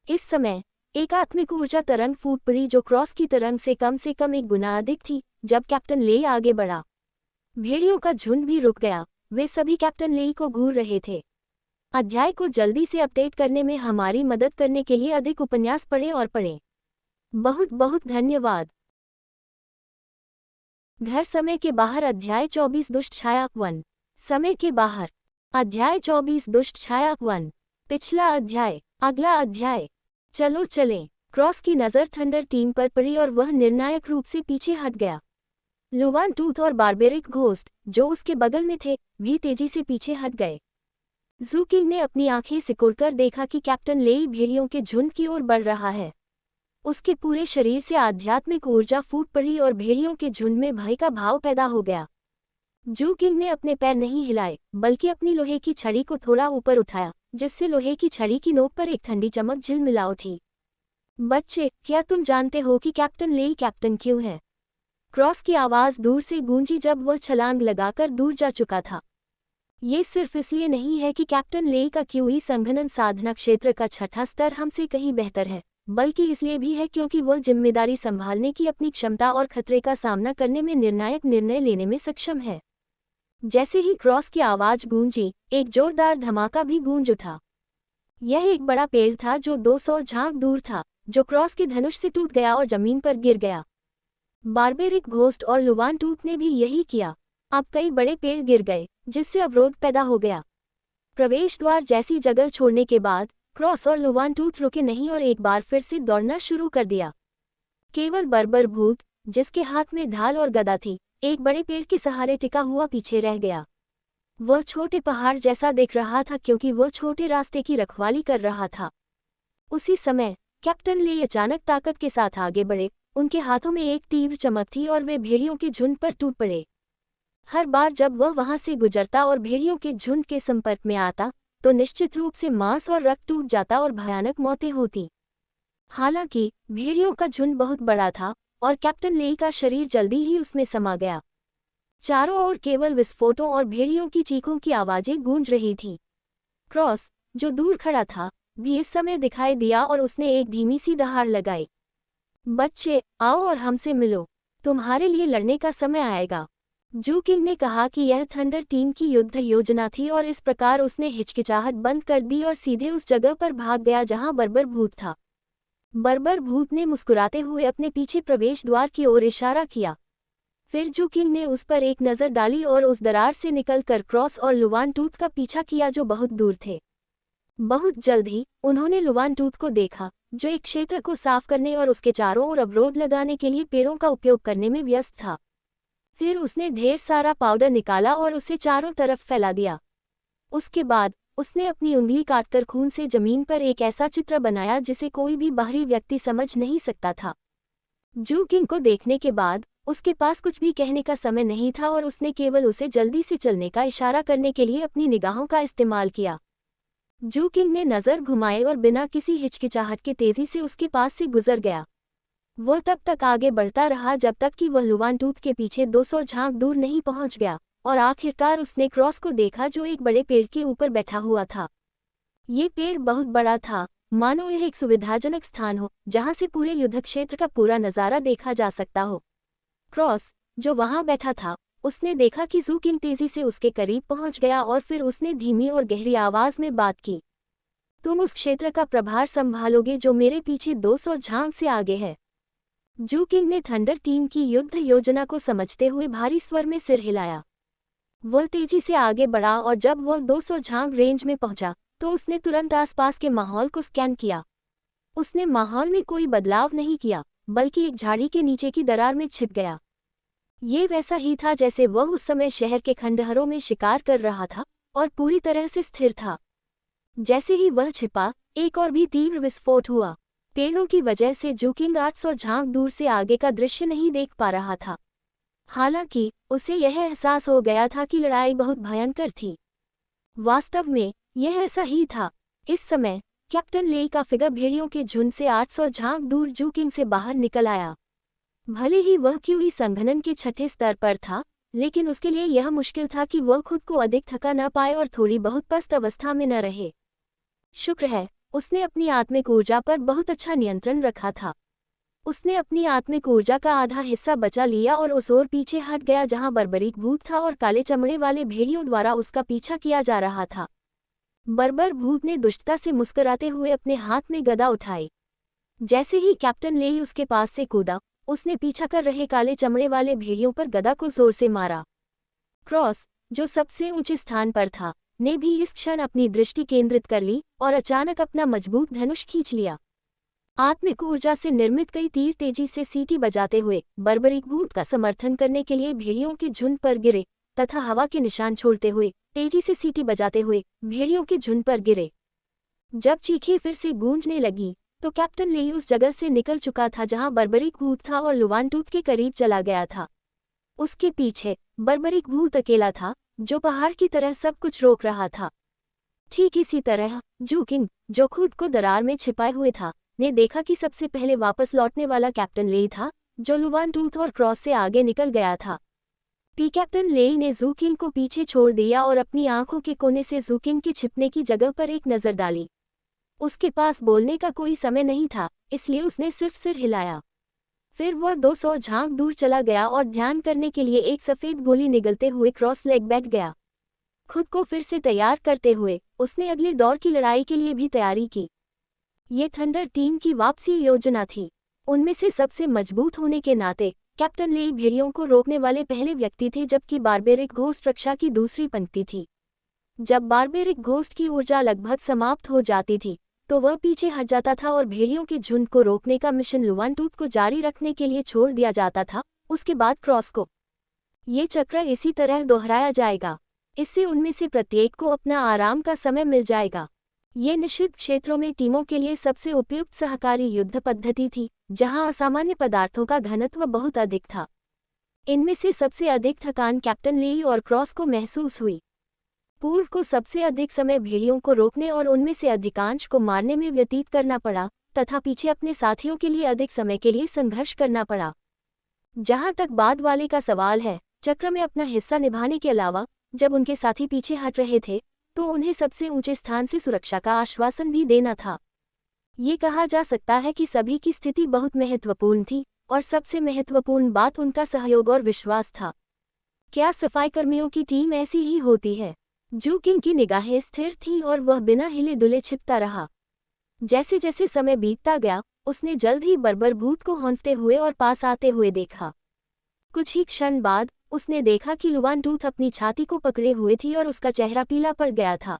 इस समय एकात्मिक ऊर्जा तरंग फूट पड़ी जो क्रॉस की तरंग से कम एक गुना अधिक थी। जब कैप्टन लेई आगे बढ़ा, भेड़ियों का झुंड भी रुक गया। वे सभी कैप्टन लेई को घूर रहे थे। अध्याय को जल्दी से अपडेट करने में हमारी मदद करने के लिए अधिक उपन्यास पढ़ें और पढ़ें। बहुत बहुत धन्यवाद। घर समय के बाहर अध्याय 24 दुष्ट छाया 1। समय के बाहर अध्याय 24 दुष्ट छाया 1। पिछला अध्याय। अगला अध्याय। चलो चलें। क्रॉस की नज़र थंडर टीम पर पड़ी और वह निर्णायक रूप से पीछे हट गया। लुवान टूथ और बारबेरिक घोस्ट, जो उसके बगल में थे, भी तेजी से पीछे हट गए। ज़ूकिंग ने अपनी आंखें सिकुड़कर देखा कि कैप्टन लेई भेड़ियों के झुंड की ओर बढ़ रहा है। उसके पूरे शरीर से आध्यात्मिक ऊर्जा फूट पड़ी और भेड़ियों के झुंड में भय का भाव पैदा हो गया। ज़ूकिंग ने अपने पैर नहीं हिलाए, बल्कि अपनी लोहे की छड़ी को थोड़ा ऊपर उठाया, जिससे लोहे की छड़ी की नोक पर एक ठंडी चमक झिलमिला उठी। बच्चे, क्या तुम जानते हो कि कैप्टन लेई कैप्टन क्यों है? क्रॉस की आवाज दूर से गूंजी जब वह छलांग लगाकर दूर जा चुका था। ये सिर्फ इसलिए नहीं है कि कैप्टन लेई का क्यूई संघनन साधना क्षेत्र का छठा स्तर हमसे कहीं बेहतर है, बल्कि इसलिए भी है क्योंकि वह जिम्मेदारी संभालने की अपनी क्षमता और खतरे का सामना करने में निर्णायक निर्णय लेने में सक्षम है। जैसे ही क्रॉस की आवाज गूंजी, एक जोरदार धमाका भी गूंज उठा। यह एक बड़ा पेड़ था जो 200 झांक दूर था, जो क्रॉस के धनुष से टूट गया और जमीन पर गिर गया। बारबेरिक घोस्ट और लुवान टूथ ने भी यही किया। अब कई बड़े पेड़ गिर गए, जिससे अवरोध पैदा हो गया। प्रवेश द्वार जैसी जगह छोड़ने के बाद क्रॉस और लुवान टूथ रुके नहीं और एक बार फिर से दौड़ना शुरू कर दिया। केवल बर्बर भूत, जिसके हाथ में ढाल और गदा थी, एक बड़े पेड़ के सहारे टिका हुआ पीछे रह गया। वह छोटे पहाड़ जैसा दिख रहा था क्योंकि वह छोटे रास्ते की रखवाली कर रहा था। उसी समय कैप्टन ले अचानक ताकत के साथ आगे बढ़े। उनके हाथों में एक तीव्र चमक थी और वे भेड़ियों के झुंड पर टूट पड़े। हर बार जब वह वहां से गुजरता और भेड़ियों के झुंड के संपर्क में आता तो निश्चित रूप से मांस और रक्त टूट जाता और भयानक मौतें होती। हालांकि भेड़ियों का झुंड बहुत बड़ा था और कैप्टन ले का शरीर जल्दी ही उसमें समा गया। चारों ओर केवल विस्फोटों और भेड़ियों की चीखों की आवाजें गूंज रही थीं। क्रॉस, जो दूर खड़ा था, भी इस समय दिखाई दिया और उसने एक धीमी सी दहाड़ लगाई। बच्चे, आओ और हमसे मिलो, तुम्हारे लिए लड़ने का समय आएगा। जू किंग ने कहा कि यह थंडर टीम की युद्ध योजना थी और इस प्रकार उसने हिचकिचाहट बंद कर दी और सीधे उस जगह पर भाग गया जहां बर्बर भूत था। बर्बर भूत ने मुस्कुराते हुए अपने पीछे प्रवेश द्वार की ओर इशारा किया। फिर जू किंग ने उस पर एक नज़र डाली और उस दरार से निकलकर क्रॉस और लुवानटूथ का पीछा किया जो बहुत दूर थे। बहुत जल्द ही उन्होंने लुवानटूथ को देखा, जो एक क्षेत्र को साफ करने और उसके चारों ओर अवरोध लगाने के लिए पेड़ों का उपयोग करने में व्यस्त था। फिर उसने ढेर सारा पाउडर निकाला और उसे चारों तरफ फैला दिया। उसके बाद उसने अपनी उंगली काटकर खून से जमीन पर एक ऐसा चित्र बनाया जिसे कोई भी बाहरी व्यक्ति समझ नहीं सकता था। जू किंग को देखने के बाद उसके पास कुछ भी कहने का समय नहीं था और उसने केवल उसे जल्दी से चलने का इशारा करने के लिए अपनी निगाहों का इस्तेमाल किया। जू किंग ने नज़र घुमाए और बिना किसी हिचकिचाहट के तेजी से उसके पास से गुजर गया। वह तब तक आगे बढ़ता रहा जब तक कि वह लुवानटूथ के पीछे 200 झांक दूर नहीं पहुंच गया और आखिरकार उसने क्रॉस को देखा जो एक बड़े पेड़ के ऊपर बैठा हुआ था। ये पेड़ बहुत बड़ा था, मानो यह एक सुविधाजनक स्थान हो जहां से पूरे युद्ध क्षेत्र का पूरा नज़ारा देखा जा सकता हो। क्रॉस, जो वहां बैठा था, उसने देखा कि जू किंग तेजी से उसके करीब पहुंच गया और फिर उसने धीमी और गहरी आवाज में बात की। तुम उस क्षेत्र का प्रभार संभालोगे जो मेरे पीछे 200 झांक से आगे है। जू किंग ने थंडर टीम की युद्ध योजना को समझते हुए भारी स्वर में सिर हिलाया। वह तेजी से आगे बढ़ा और जब वह 200 झांक रेंज में पहुंचा तो उसने तुरंत आसपास के माहौल को स्कैन किया। उसने माहौल में कोई बदलाव नहीं किया, बल्कि एक झाड़ी के नीचे की दरार में छिप गया। ये वैसा ही था जैसे वह उस समय शहर के खंडहरों में शिकार कर रहा था और पूरी तरह से स्थिर था। जैसे ही वह छिपा, एक और भी तीव्र विस्फोट हुआ। पेड़ों की वजह से जू किंग 800 झांक दूर से आगे का दृश्य नहीं देख पा रहा था। हालांकि उसे यह एहसास हो गया था कि लड़ाई बहुत भयंकर थी। वास्तव में यह ऐसा ही था। इस समय कैप्टन ले का फिगर भेड़ियों के झुंड से 800 झांक दूर जू किंग से बाहर निकल आया। भले ही वह क्यूई संघनन के छठे स्तर पर था, लेकिन उसके लिए यह मुश्किल था कि वह खुद को अधिक थका न पाए और थोड़ी बहुत पस्त अवस्था में न रहे। शुक्र है, उसने अपनी आत्मिक ऊर्जा पर बहुत अच्छा नियंत्रण रखा था। उसने अपनी आत्मिक ऊर्जा का आधा हिस्सा बचा लिया और उस ओर पीछे हट गया जहां बर्बरीक भूत था और काले चमड़े वाले भेड़ियों द्वारा उसका पीछा किया जा रहा था। बर्बर भूत ने दुष्टता से मुस्कुराते हुए अपने हाथ में गदा उठाई। जैसे ही कैप्टन ले उसके पास से कूदा, उसने पीछा कर रहे काले चमड़े वाले भेड़ियों पर गदा को जोर से मारा। क्रॉस, जो सबसे ऊंचे स्थान पर था, ने भी इस क्षण अपनी दृष्टि केंद्रित कर ली और अचानक अपना मजबूत धनुष खींच लिया। आत्मिक ऊर्जा से निर्मित कई तीर तेजी से सीटी बजाते हुए बर्बरीक भूत का समर्थन करने के लिए भेड़ियों के झुंड पर गिरे तथा हवा के निशान छोड़ते हुए तेजी से सीटी बजाते हुए भेड़ियों के झुंड पर गिरे। जब चीखें फिर से गूंजने लगी तो कैप्टन ले उस जगह से निकल चुका था जहां बर्बरीक भूत था और लुवानटूथ के करीब चला गया था। उसके पीछे बर्बरीक भूत अकेला था, जो पहाड़ की तरह सब कुछ रोक रहा था। ठीक इसी तरह जू किंग, जो खुद को दरार में छिपाए हुए था, ने देखा कि सबसे पहले वापस लौटने वाला कैप्टन ले था, जो लुवानटूथ और क्रॉस से आगे निकल गया था। कैप्टन ले ने जू किंग को पीछे छोड़ दिया और अपनी आंखों के कोने से जू किंग के छिपने की जगह पर एक नज़र डाली। उसके पास बोलने का कोई समय नहीं था, इसलिए उसने सिर्फ सिर हिलाया। फिर वह 200 झांक दूर चला गया और ध्यान करने के लिए एक सफ़ेद गोली निगलते हुए क्रॉस लेग बैठ गया। खुद को फिर से तैयार करते हुए उसने अगले दौर की लड़ाई के लिए भी तैयारी की। ये थंडर टीम की वापसी योजना थी। उनमें से सबसे मजबूत होने के नाते कैप्टन ले भेड़ियों को रोकने वाले पहले व्यक्ति थे, जबकि बारबेरिक घोस्ट रक्षा की दूसरी पंक्ति थी। जब बारबेरिक घोस्ट की ऊर्जा लगभग समाप्त हो जाती थी तो वह पीछे हट जाता था और भेड़ियों के झुंड को रोकने का मिशन लुवानटूथ को जारी रखने के लिए छोड़ दिया जाता था। उसके बाद क्रॉस को ये चक्र इसी तरह दोहराया जाएगा। इससे उनमें से प्रत्येक को अपना आराम का समय मिल जाएगा। ये निषिद्ध क्षेत्रों में टीमों के लिए सबसे उपयुक्त सहकारी युद्ध पद्धति थी, जहां असामान्य पदार्थों का घनत्व बहुत अधिक था। इनमें से सबसे अधिक थकान कैप्टन ली और क्रॉस को महसूस हुई। पूर्व को सबसे अधिक समय भेड़ियों को रोकने और उनमें से अधिकांश को मारने में व्यतीत करना पड़ा, तथा पीछे अपने साथियों के लिए अधिक समय के लिए संघर्ष करना पड़ा। जहां तक बाद वाले का सवाल है, चक्र में अपना हिस्सा निभाने के अलावा जब उनके साथी पीछे हट रहे थे तो उन्हें सबसे ऊंचे स्थान से सुरक्षा का आश्वासन भी देना था। ये कहा जा सकता है कि सभी की स्थिति बहुत महत्वपूर्ण थी और सबसे महत्वपूर्ण बात उनका सहयोग और विश्वास था। क्या सफाईकर्मियों की टीम ऐसी ही होती है? जू किंग की निगाहें स्थिर थीं और वह बिना हिले डुले छिपता रहा। जैसे जैसे समय बीतता गया, उसने जल्द ही बर्बर भूत को हौंफते हुए और पास आते हुए देखा। कुछ ही क्षण बाद उसने देखा कि लुवानटूथ अपनी छाती को पकड़े हुए थी और उसका चेहरा पीला पड़ गया था।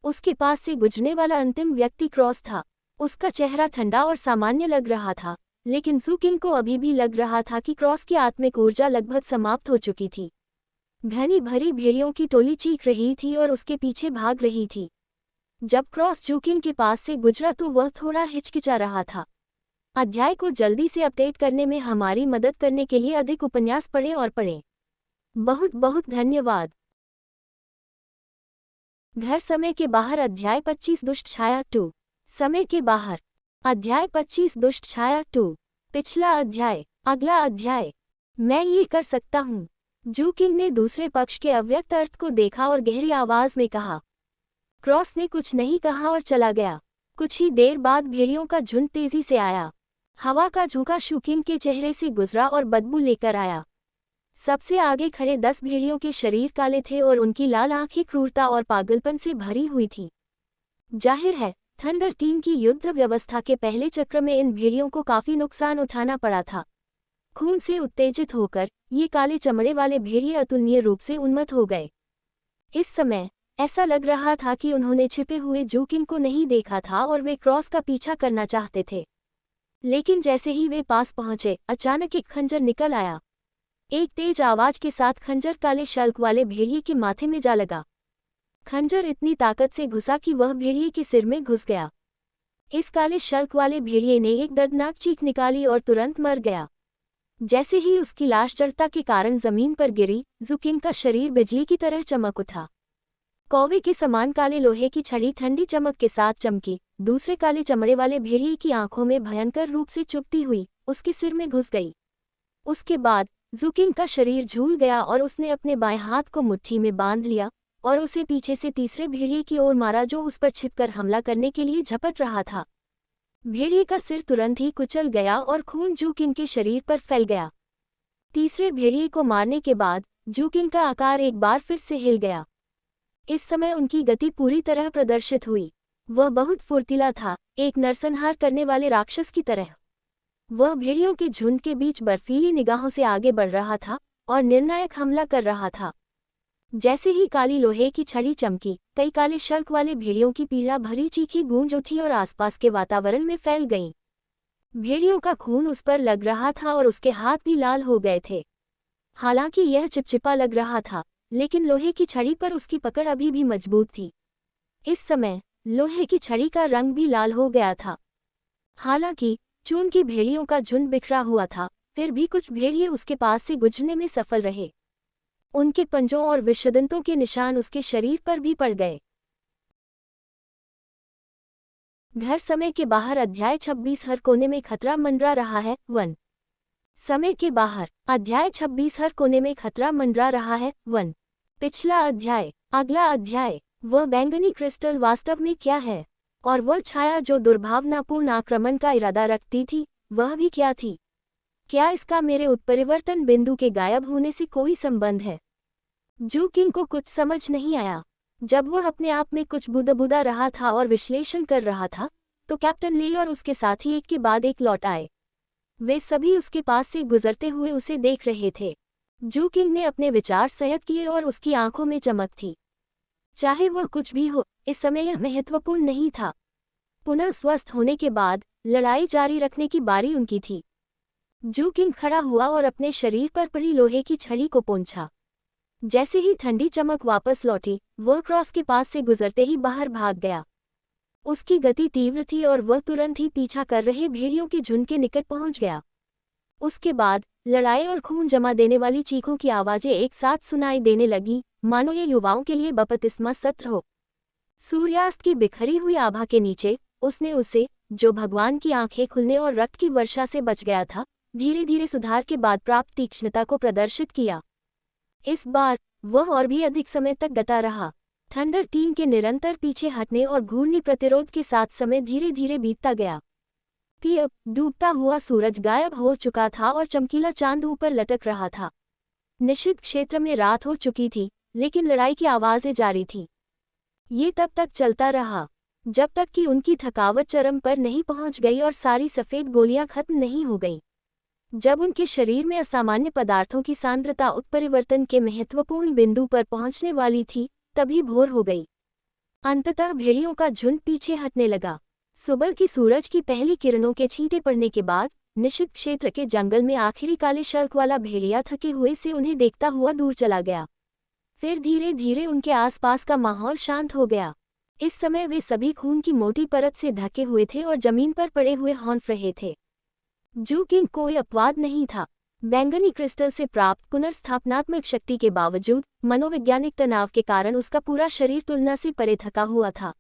उसके पास से गुजरने वाला अंतिम व्यक्ति क्रॉस था। उसका चेहरा ठंडा और सामान्य लग रहा था, लेकिन जू किंग को अभी भी लग रहा था कि क्रॉस की आत्मिक ऊर्जा लगभग समाप्त हो चुकी थी। घनी भरी भेड़ियों की टोली चीख रही थी और उसके पीछे भाग रही थी। जब क्रॉस जू किंग के पास से गुजरा तो वह थोड़ा हिचकिचा रहा था। अध्याय को जल्दी से अपडेट करने में हमारी मदद करने के लिए अधिक उपन्यास पढ़ें और पढ़ें। बहुत बहुत धन्यवाद। घर समय के बाहर अध्याय 25 दुष्ट छाया 2। समय के बाहर अध्याय 25 दुष्ट छाया 2। पिछला अध्याय। अगला अध्याय। मैं ये कर सकता हूँ। जू किंग ने दूसरे पक्ष के अव्यक्त अर्थ को देखा और गहरी आवाज में कहा। क्रॉस ने कुछ नहीं कहा और चला गया। कुछ ही देर बाद भेड़ियों का झुंड तेजी से आया। हवा का झोंका जू किंग के चेहरे से गुजरा और बदबू लेकर आया। सबसे आगे खड़े 10 भेड़ियों के शरीर काले थे और उनकी लाल आंखें क्रूरता और पागलपन से भरी हुई थीं। जाहिर है, थंडर टीम की युद्ध व्यवस्था के पहले चक्र में इन भेड़ियों को काफी नुकसान उठाना पड़ा था। खून से उत्तेजित होकर ये काले चमड़े वाले भेड़िए अतुलनीय रूप से उन्मत्त हो गए। इस समय ऐसा लग रहा था कि उन्होंने छिपे हुए जू किंग को नहीं देखा था और वे क्रॉस का पीछा करना चाहते थे। लेकिन जैसे ही वे पास पहुंचे, अचानक एक खंजर निकल आया। एक तेज आवाज के साथ खंजर काले शल्क वाले भेड़िए के माथे में जा लगा। खंजर इतनी ताकत से घुसा कि वह भेड़िए के सिर में घुस गया। इस काले शल्क वाले भेड़िए ने एक दर्दनाक चीख निकाली और तुरंत मर गया। जैसे ही उसकी लाश जड़ता के कारण जमीन पर गिरी, जू किंग का शरीर बिजली की तरह चमक उठा। कौवे के समान काले लोहे की छड़ी ठंडी चमक के साथ चमकी। दूसरे काले चमड़े वाले भेड़िए की आंखों में भयंकर रूप से चुभती हुई उसके सिर में घुस गई। उसके बाद जू किंग का शरीर झूल गया और उसने अपने बाएं हाथ को मुट्ठी में बांध लिया और उसे पीछे से तीसरे भेड़िए की ओर मारा जो उस पर छिपकर हमला करने के लिए झपट रहा था। भेड़िए का सिर तुरंत ही कुचल गया और खून जू किंग के शरीर पर फैल गया। तीसरे भेड़िए को मारने के बाद जू किंग का आकार एक बार फिर से हिल गया। इस समय उनकी गति पूरी तरह प्रदर्शित हुई। वह बहुत फुर्तीला था, एक नरसंहार करने वाले राक्षस की तरह। वह भेड़ियों के झुंड के बीच बर्फीली निगाहों से आगे बढ़ रहा था और निर्णायक हमला कर रहा था। जैसे ही काली लोहे की छड़ी चमकी, कई काले शल्क वाले भेड़ियों की पीड़ा भरी चीखें गूंज उठी और आसपास के वातावरण में फैल गईं। भेड़ियों का खून उस पर लग रहा था और उसके हाथ भी लाल हो गए थे। हालांकि यह चिपचिपा लग रहा था, लेकिन लोहे की छड़ी पर उसकी पकड़ अभी भी मजबूत थी। इस समय लोहे की छड़ी का रंग भी लाल हो गया था। हालांकि चून की भेड़ियों का झुंड बिखरा हुआ था, फिर भी कुछ भेड़िए उसके पास से गुजरने में सफल रहे। उनके पंजों और विषदंतों के निशान उसके शरीर पर भी पड़ गए। घर समय के बाहर अध्याय 26 हर कोने में खतरा मंडरा रहा है 1। समय के बाहर अध्याय 26 हर कोने में खतरा मंडरा रहा है 1। पिछला अध्याय। अगला अध्याय। वह बैंगनी क्रिस्टल वास्तव में क्या है, और वह छाया जो दुर्भावनापूर्ण आक्रमण का इरादा रखती थी, वह भी क्या थी? क्या इसका मेरे उत्परिवर्तन बिंदु के गायब होने से कोई संबंध है? जू किंग को कुछ समझ नहीं आया। जब वह अपने आप में कुछ बुदबुदा रहा था और विश्लेषण कर रहा था, तो कैप्टन ली और उसके साथी एक के बाद एक लौट आए। वे सभी उसके पास से गुजरते हुए उसे देख रहे थे। जू किंग ने अपने विचार संयत किए और उसकी आंखों में चमक थी। चाहे वह कुछ भी हो, इस समय यह महत्वपूर्ण नहीं था। पुनः स्वस्थ होने के बाद लड़ाई जारी रखने की बारी उनकी थी। जू किंग खड़ा हुआ और अपने शरीर पर पड़ी लोहे की छड़ी को पोंछा। जैसे ही ठंडी चमक वापस लौटी, वह क्रॉस के पास से गुजरते ही बाहर भाग गया। उसकी गति तीव्र थी और वह तुरंत ही पीछा कर रहे भेड़ियों के झुंड के निकट पहुंच गया। उसके बाद लड़ाई और खून जमा देने वाली चीखों की आवाजें एक साथ सुनाई देने लगी, मानो ये युवाओं के लिए बपतिस्मा सत्र हो। सूर्यास्त की बिखरी हुई आभा के नीचे उसने उसे, जो भगवान की आंखें खुलने और रक्त की वर्षा से बच गया था, धीरे धीरे सुधार के बाद प्राप्त तीक्ष्णता को प्रदर्शित किया। इस बार वह और भी अधिक समय तक डटा रहा। थंडर टीम के निरंतर पीछे हटने और घूर्णी प्रतिरोध के साथ समय धीरे धीरे बीतता गया। अब डूबता हुआ सूरज गायब हो चुका था और चमकीला चांद ऊपर लटक रहा था। निषिद्ध क्षेत्र में रात हो चुकी थी, लेकिन लड़ाई की आवाजें जारी थीं। ये तब तक चलता रहा जब तक कि उनकी थकावट चरम पर नहीं पहुंच गई और सारी सफ़ेद गोलियां खत्म नहीं हो गईं। जब उनके शरीर में असामान्य पदार्थों की सांद्रता उत्परिवर्तन के महत्वपूर्ण बिंदु पर पहुंचने वाली थी, तभी भोर हो गई। अंततः भेड़ियों का झुंड पीछे हटने लगा। सुबह की सूरज की पहली किरणों के छींटे पड़ने के बाद निषिद्ध क्षेत्र के जंगल में आखिरी काले शल्क वाला भेड़िया थके हुए से उन्हें देखता हुआ दूर चला गया। फिर धीरे धीरे उनके आसपास का माहौल शांत हो गया। इस समय वे सभी खून की मोटी परत से ढके हुए थे और जमीन पर पड़े हुए हौंफ रहे थे। जू किंग कोई अपवाद नहीं था। बैंगनी क्रिस्टल से प्राप्त पुनर्स्थापनात्मक शक्ति के बावजूद मनोवैज्ञानिक तनाव के कारण उसका पूरा शरीर तुलना से परे थका हुआ था।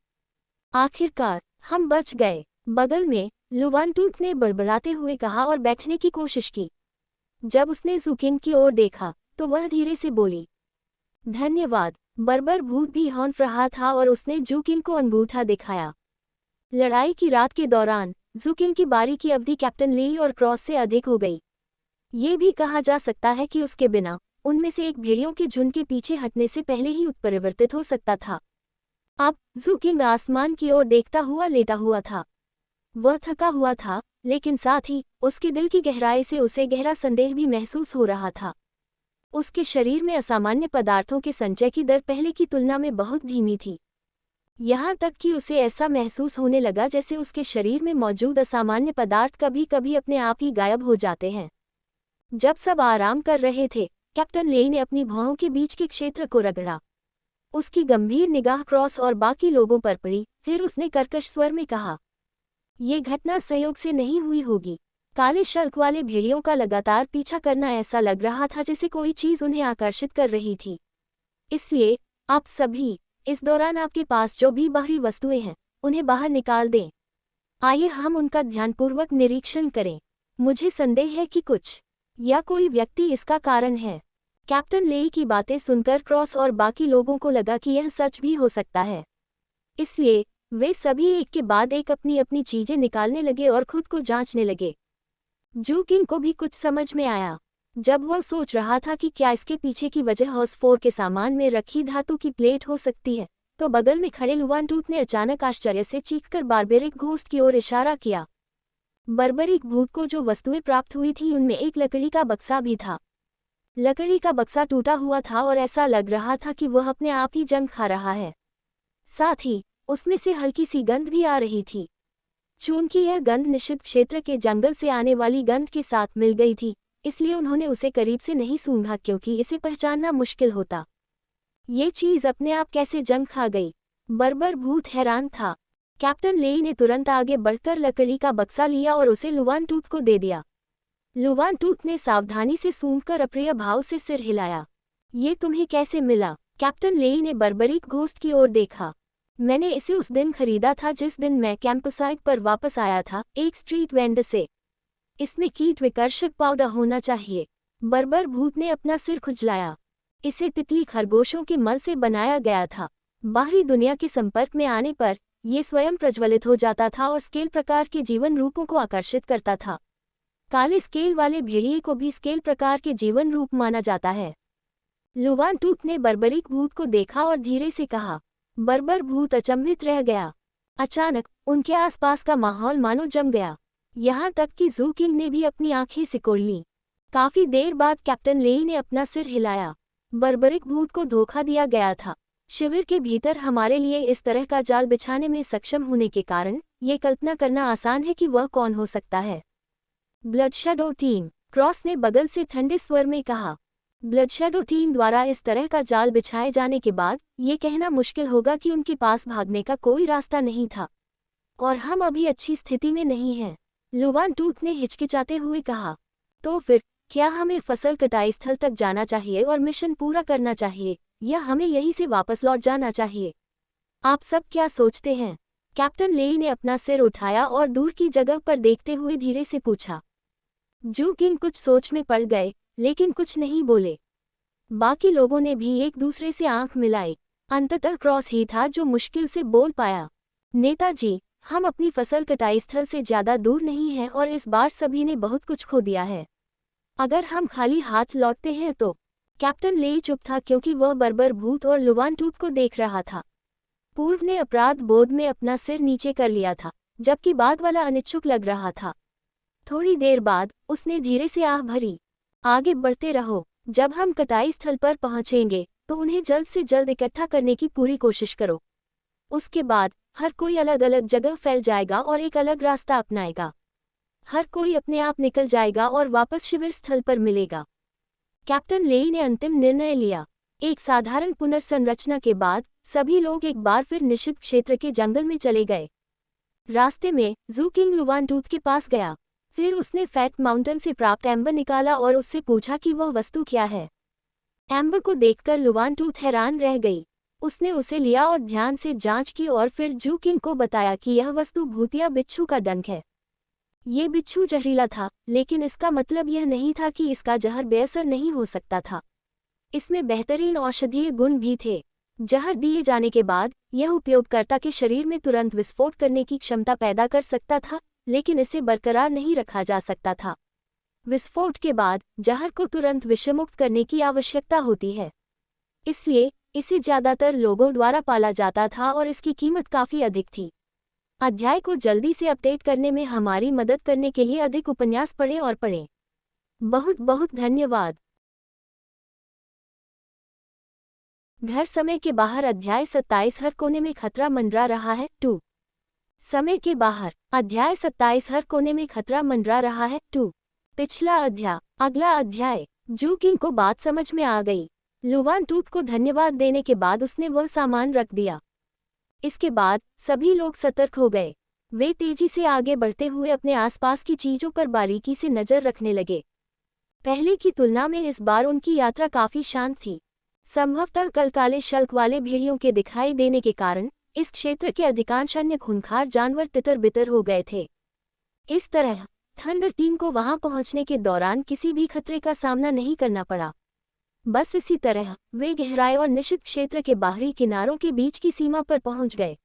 आखिरकार हम बच गए, बगल में लुवानटूथ ने बड़बड़ाते हुए कहा और बैठने की कोशिश की। जब उसने जू किंग की ओर देखा तो वह धीरे से बोली, धन्यवाद। बर्बर भूत भी हौंफ रहा था और उसने जू किंग को अंगूठा दिखाया। लड़ाई की रात के दौरान जू किंग की बारी की अवधि कैप्टन ली और क्रॉस से अधिक हो गई। ये भी कहा जा सकता है कि उसके बिना उनमें से एक भेड़ियों के झुंड के पीछे हटने से पहले ही उत्परिवर्तित हो सकता था। अब जू किंग आसमान की ओर देखता हुआ लेटा हुआ था। वह थका हुआ था, लेकिन साथ ही उसके दिल की गहराई से उसे गहरा संदेह भी महसूस हो रहा था। उसके शरीर में असामान्य पदार्थों के संचय की दर पहले की तुलना में बहुत धीमी थी। यहाँ तक कि उसे ऐसा महसूस होने लगा जैसे उसके शरीर में मौजूद असामान्य पदार्थ कभी कभी अपने आप ही गायब हो जाते हैं। जब सब आराम कर रहे थे, कैप्टन लेई ने अपनी भौहों के बीच के क्षेत्र को रगड़ा। उसकी गंभीर निगाह क्रॉस और बाकी लोगों पर पड़ी। फिर उसने कर्कश स्वर में कहा, ये घटना संयोग से नहीं हुई होगी। काले शल्क वाले भेड़ियों का लगातार पीछा करना ऐसा लग रहा था जैसे कोई चीज उन्हें आकर्षित कर रही थी। इसलिए आप सभी इस दौरान आपके पास जो भी बाहरी वस्तुएं हैं, उन्हें बाहर निकाल दें। आइए हम उनका ध्यानपूर्वक निरीक्षण करें। मुझे संदेह है कि कुछ या कोई व्यक्ति इसका कारण है। कैप्टन लेई की बातें सुनकर क्रॉस और बाकी लोगों को लगा कि यह सच भी हो सकता है। इसलिए वे सभी एक के बाद एक अपनी अपनी चीजें निकालने लगे और खुद को जांचने लगे। जू किंग को भी कुछ समझ में आया। जब वह सोच रहा था कि क्या इसके पीछे की वजह हॉसफोर के सामान में रखी धातु की प्लेट हो सकती है, तो बगल में खड़े लुवानटूथ ने अचानक आश्चर्य से चीखकर बारबेरिक घोस्ट की ओर इशारा किया। बर्बरिक भूत को जो वस्तुएं प्राप्त हुई थी उनमें एक लकड़ी का बक्सा भी था। लकड़ी का बक्सा टूटा हुआ था और ऐसा लग रहा था कि वह अपने आप ही जंग खा रहा है। साथ ही उसमें से हल्की सी गंध भी आ रही थी। चूंकि यह गंध निषिद्ध क्षेत्र के जंगल से आने वाली गंध के साथ मिल गई थी, इसलिए उन्होंने उसे करीब से नहीं सूंघा क्योंकि इसे पहचानना मुश्किल होता। ये चीज अपने आप कैसे जंग खा गई? बर्बर भूत हैरान था। कैप्टन लेई ने तुरंत आगे बढ़कर लकड़ी का बक्सा लिया और उसे लुवानटूथ को दे दिया। लुवानटूथ ने सावधानी से सूंघकर अप्रिय भाव से सिर हिलाया। ये तुम्हें कैसे मिला? कैप्टन लेई ने बर्बरिक घोस्ट की ओर देखा। मैंने इसे उस दिन खरीदा था जिस दिन मैं कैंपसाइट पर वापस आया था, एक स्ट्रीट वेंडर से। इसमें कीट विकर्षक पाउडर होना चाहिए। बर्बर भूत ने अपना सिर खुजलाया। इसे तितली खरगोशों के मल से बनाया गया था। बाहरी दुनिया के संपर्क में आने पर यह स्वयं प्रज्वलित हो जाता था और स्केल प्रकार के जीवन रूपों को आकर्षित करता था। काले स्केल वाले भेड़िए को भी स्केल प्रकार के जीवन रूप माना जाता है। लुवानटूथ ने बर्बरिक भूत को देखा और धीरे से कहा। बर्बर भूत अचंभित रह गया। अचानक उनके आसपास का माहौल मानो जम गया। यहाँ तक कि जू किंग ने भी अपनी आंखें सिकोड़ लीं। काफी देर बाद कैप्टन लेई ने अपना सिर हिलाया। बर्बरिक भूत को धोखा दिया गया था। शिविर के भीतर हमारे लिए इस तरह का जाल बिछाने में सक्षम होने के कारण ये कल्पना करना आसान है कि वह कौन हो सकता है। ब्लडशैडो टीम, क्रॉस ने बगल से ठंडे स्वर में कहा। ब्लडशैडो टीम द्वारा इस तरह का जाल बिछाए जाने के बाद ये कहना मुश्किल होगा कि उनके पास भागने का कोई रास्ता नहीं था और हम अभी अच्छी स्थिति में नहीं हैं। लुवानटूथ ने हिचकिचाते हुए कहा। तो फिर क्या हमें फसल कटाई स्थल तक जाना चाहिए और मिशन पूरा करना चाहिए, या हमें यहीं से वापस लौट जाना चाहिए? आप सब क्या सोचते हैं? कैप्टन लेई ने अपना सिर उठाया और दूर की जगह पर देखते हुए धीरे से पूछा। जू किंग कुछ सोच में पड़ गए, लेकिन कुछ नहीं बोले। बाकी लोगों ने भी एक दूसरे से आंख मिलाई। अंततः क्रॉस ही था जो मुश्किल से बोल पाया। नेताजी, हम अपनी फसल कटाई स्थल से ज्यादा दूर नहीं हैं और इस बार सभी ने बहुत कुछ खो दिया है। अगर हम खाली हाथ लौटते हैं तो? कैप्टन लेई चुप था क्योंकि वह बर्बर भूत और लुवानटूथ को देख रहा था। पूर्व ने अपराध बोध में अपना सिर नीचे कर लिया था, जबकि बाद वाला अनिच्छुक लग रहा था। थोड़ी देर बाद उसने धीरे से आह भरी। आगे बढ़ते रहो। जब हम कटाई स्थल पर पहुंचेंगे तो उन्हें जल्द से जल्द इकट्ठा करने की पूरी कोशिश करो। उसके बाद हर कोई अलग अलग जगह फैल जाएगा और एक अलग रास्ता अपनाएगा। हर कोई अपने आप निकल जाएगा और वापस शिविर स्थल पर मिलेगा। कैप्टन लेई ने अंतिम निर्णय लिया। एक साधारण पुनर्संरचना के बाद सभी लोग एक बार फिर निषिद्ध क्षेत्र के जंगल में चले गए। रास्ते में जू किंग लुवानटूथ के पास गया। फिर उसने फैट माउंटेन से प्राप्त एम्बर निकाला और उससे पूछा कि वह वस्तु क्या है। एम्बर को देखकर लुवानटूथ हैरान रह गई। उसने उसे लिया और ध्यान से जांच की और फिर जू किंग को बताया कि यह वस्तु भूतिया बिच्छू का डंक है। ये बिच्छू जहरीला था, लेकिन इसका मतलब यह नहीं था कि इसका जहर बेअसर नहीं हो सकता था। इसमें बेहतरीन औषधीय गुण भी थे। जहर दिए जाने के बाद यह उपयोगकर्ता के शरीर में तुरंत विस्फोट करने की क्षमता पैदा कर सकता था, लेकिन इसे बरकरार नहीं रखा जा सकता था। विस्फोट के बाद जहर को तुरंत विषमुक्त करने की आवश्यकता होती है, इसलिए इसे ज्यादातर लोगों द्वारा पाला जाता था और इसकी कीमत काफी अधिक थी। अध्याय को जल्दी से अपडेट करने में हमारी मदद करने के लिए अधिक उपन्यास पढ़ें और पढ़ें। बहुत बहुत धन्यवाद। घर समय के बाहर अध्याय 27 हर कोने में खतरा मंडरा रहा है 2। समय के बाहर अध्याय 27 हर कोने में खतरा मंडरा रहा है 2। पिछला अध्याय। अगला अध्याय। जू किंग को बात समझ में आ गई। लुवानटूथ को धन्यवाद देने के बाद उसने वह सामान रख दिया। इसके बाद सभी लोग सतर्क हो गए। वे तेजी से आगे बढ़ते हुए अपने आसपास की चीजों पर बारीकी से नजर रखने लगे। पहले की तुलना में इस बार उनकी यात्रा काफी शांत थी। संभवतः कल काले शल्क वाले भेड़ियों के दिखाई देने के कारण इस क्षेत्र के अधिकांश अन्य खूंखार जानवर तितर बितर हो गए थे। इस तरह थंडर टीम को वहां पहुंचने के दौरान किसी भी खतरे का सामना नहीं करना पड़ा। बस इसी तरह वे गहराई और निषिद्ध क्षेत्र के बाहरी किनारों के बीच की सीमा पर पहुंच गए।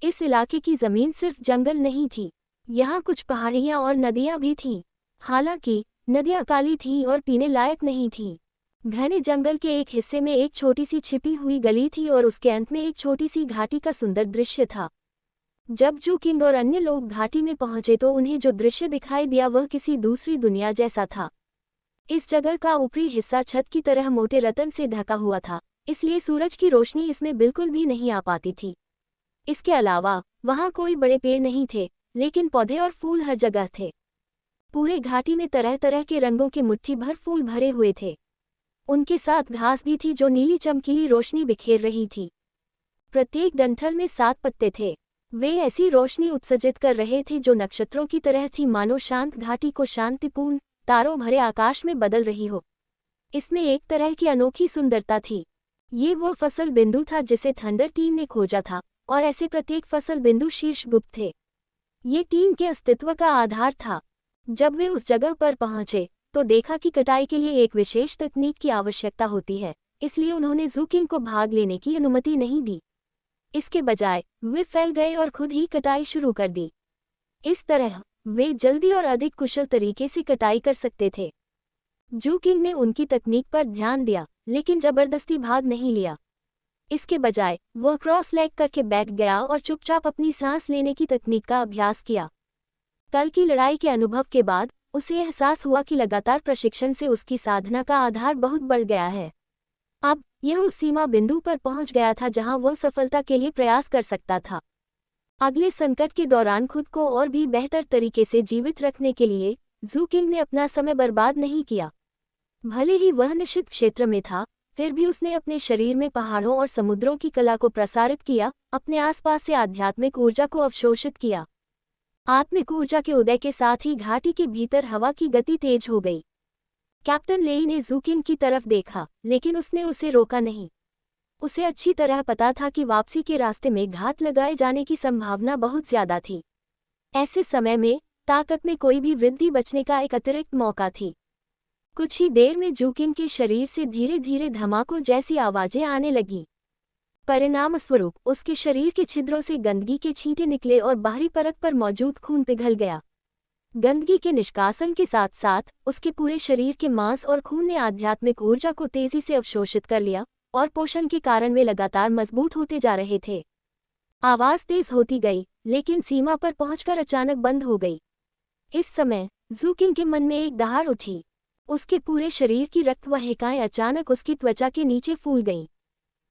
इस इलाके की जमीन सिर्फ जंगल नहीं थी, यहाँ कुछ पहाड़ियाँ और नदियाँ भी थीं। हालांकि नदियाँ काली थीं और पीने लायक नहीं थीं। घने जंगल के एक हिस्से में एक छोटी सी छिपी हुई गली थी और उसके अंत में एक छोटी सी घाटी का सुंदर दृश्य था। जब जू किंग और अन्य लोग घाटी में पहुंचे तो उन्हें जो दृश्य दिखाई दिया वह किसी दूसरी दुनिया जैसा था। इस जगह का ऊपरी हिस्सा छत की तरह मोटे रतन से ढका हुआ था, इसलिए सूरज की रोशनी इसमें बिल्कुल भी नहीं आ पाती थी। इसके अलावा वहां कोई बड़े पेड़ नहीं थे, लेकिन पौधे और फूल हर जगह थे। पूरे घाटी में तरह तरह के रंगों के मुट्ठी भर फूल भरे हुए थे। उनके साथ घास भी थी जो नीली चमकीली रोशनी बिखेर रही थी। प्रत्येक डंठल में 7 पत्ते थे। वे ऐसी रोशनी उत्सर्जित कर रहे थे जो नक्षत्रों की तरह थी, मानो शांत घाटी को शांतिपूर्ण तारों भरे आकाश में बदल रही हो। इसमें एक तरह की अनोखी सुंदरता थी। ये वो फसल बिंदु था जिसे थंडर टीम ने खोजा था, और ऐसे प्रत्येक फसल बिंदु शीर्ष गुप्त थे। ये टीम के अस्तित्व का आधार था। जब वे उस जगह पर पहुंचे तो देखा कि कटाई के लिए एक विशेष तकनीक की आवश्यकता होती है, इसलिए उन्होंने जू किंग को भाग लेने की अनुमति नहीं दी। इसके बजाय वे फैल गए और खुद ही कटाई शुरू कर दी। इस तरह वे जल्दी और अधिक कुशल तरीके से कटाई कर सकते थे। जू किंग ने उनकी तकनीक पर ध्यान दिया, लेकिन जबरदस्ती भाग नहीं लिया। इसके बजाय वह क्रॉस लेग करके बैठ गया और चुपचाप अपनी सांस लेने की तकनीक का अभ्यास किया। कल की लड़ाई के अनुभव के बाद उसे एहसास हुआ कि लगातार प्रशिक्षण से उसकी साधना का आधार बहुत बढ़ गया है। अब यह उस सीमा बिंदु पर पहुंच गया था जहां वह सफलता के लिए प्रयास कर सकता था। अगले संकट के दौरान खुद को और भी बेहतर तरीके से जीवित रखने के लिए ज़ू किंग ने अपना समय बर्बाद नहीं किया। भले ही वह निषिद्ध क्षेत्र में था, फिर भी उसने अपने शरीर में पहाड़ों और समुद्रों की कला को प्रसारित किया, अपने आसपास से आध्यात्मिक ऊर्जा को अवशोषित किया। आत्मिक ऊर्जा के उदय के साथ ही घाटी के भीतर हवा की गति तेज हो गई। कैप्टन लेई ने ज़ू किंग की तरफ देखा, लेकिन उसने उसे रोका नहीं। उसे अच्छी तरह पता था कि वापसी के रास्ते में घात लगाए जाने की संभावना बहुत ज्यादा थी। ऐसे समय में ताकत में कोई भी वृद्धि बचने का एक अतिरिक्त मौका थी। कुछ ही देर में ज़ू किंग के शरीर से धीरे धीरे धमाकों जैसी आवाजें आने लगीं। परिणामस्वरूप उसके शरीर के छिद्रों से गंदगी के छींटे निकले और बाहरी परत पर मौजूद खून पिघल गया। गंदगी के निष्कासन के साथ साथ उसके पूरे शरीर के मांस और खून ने आध्यात्मिक ऊर्जा को तेजी से अवशोषित कर लिया और पोषण के कारण वे लगातार मजबूत होते जा रहे थे। आवाज तेज होती गई, लेकिन सीमा पर पहुंचकर अचानक बंद हो गई। इस समय ज़ू किंग के मन में एक दहाड़ उठी। उसके पूरे शरीर की रक्तवाहिकाएं अचानक उसकी त्वचा के नीचे फूल गईं।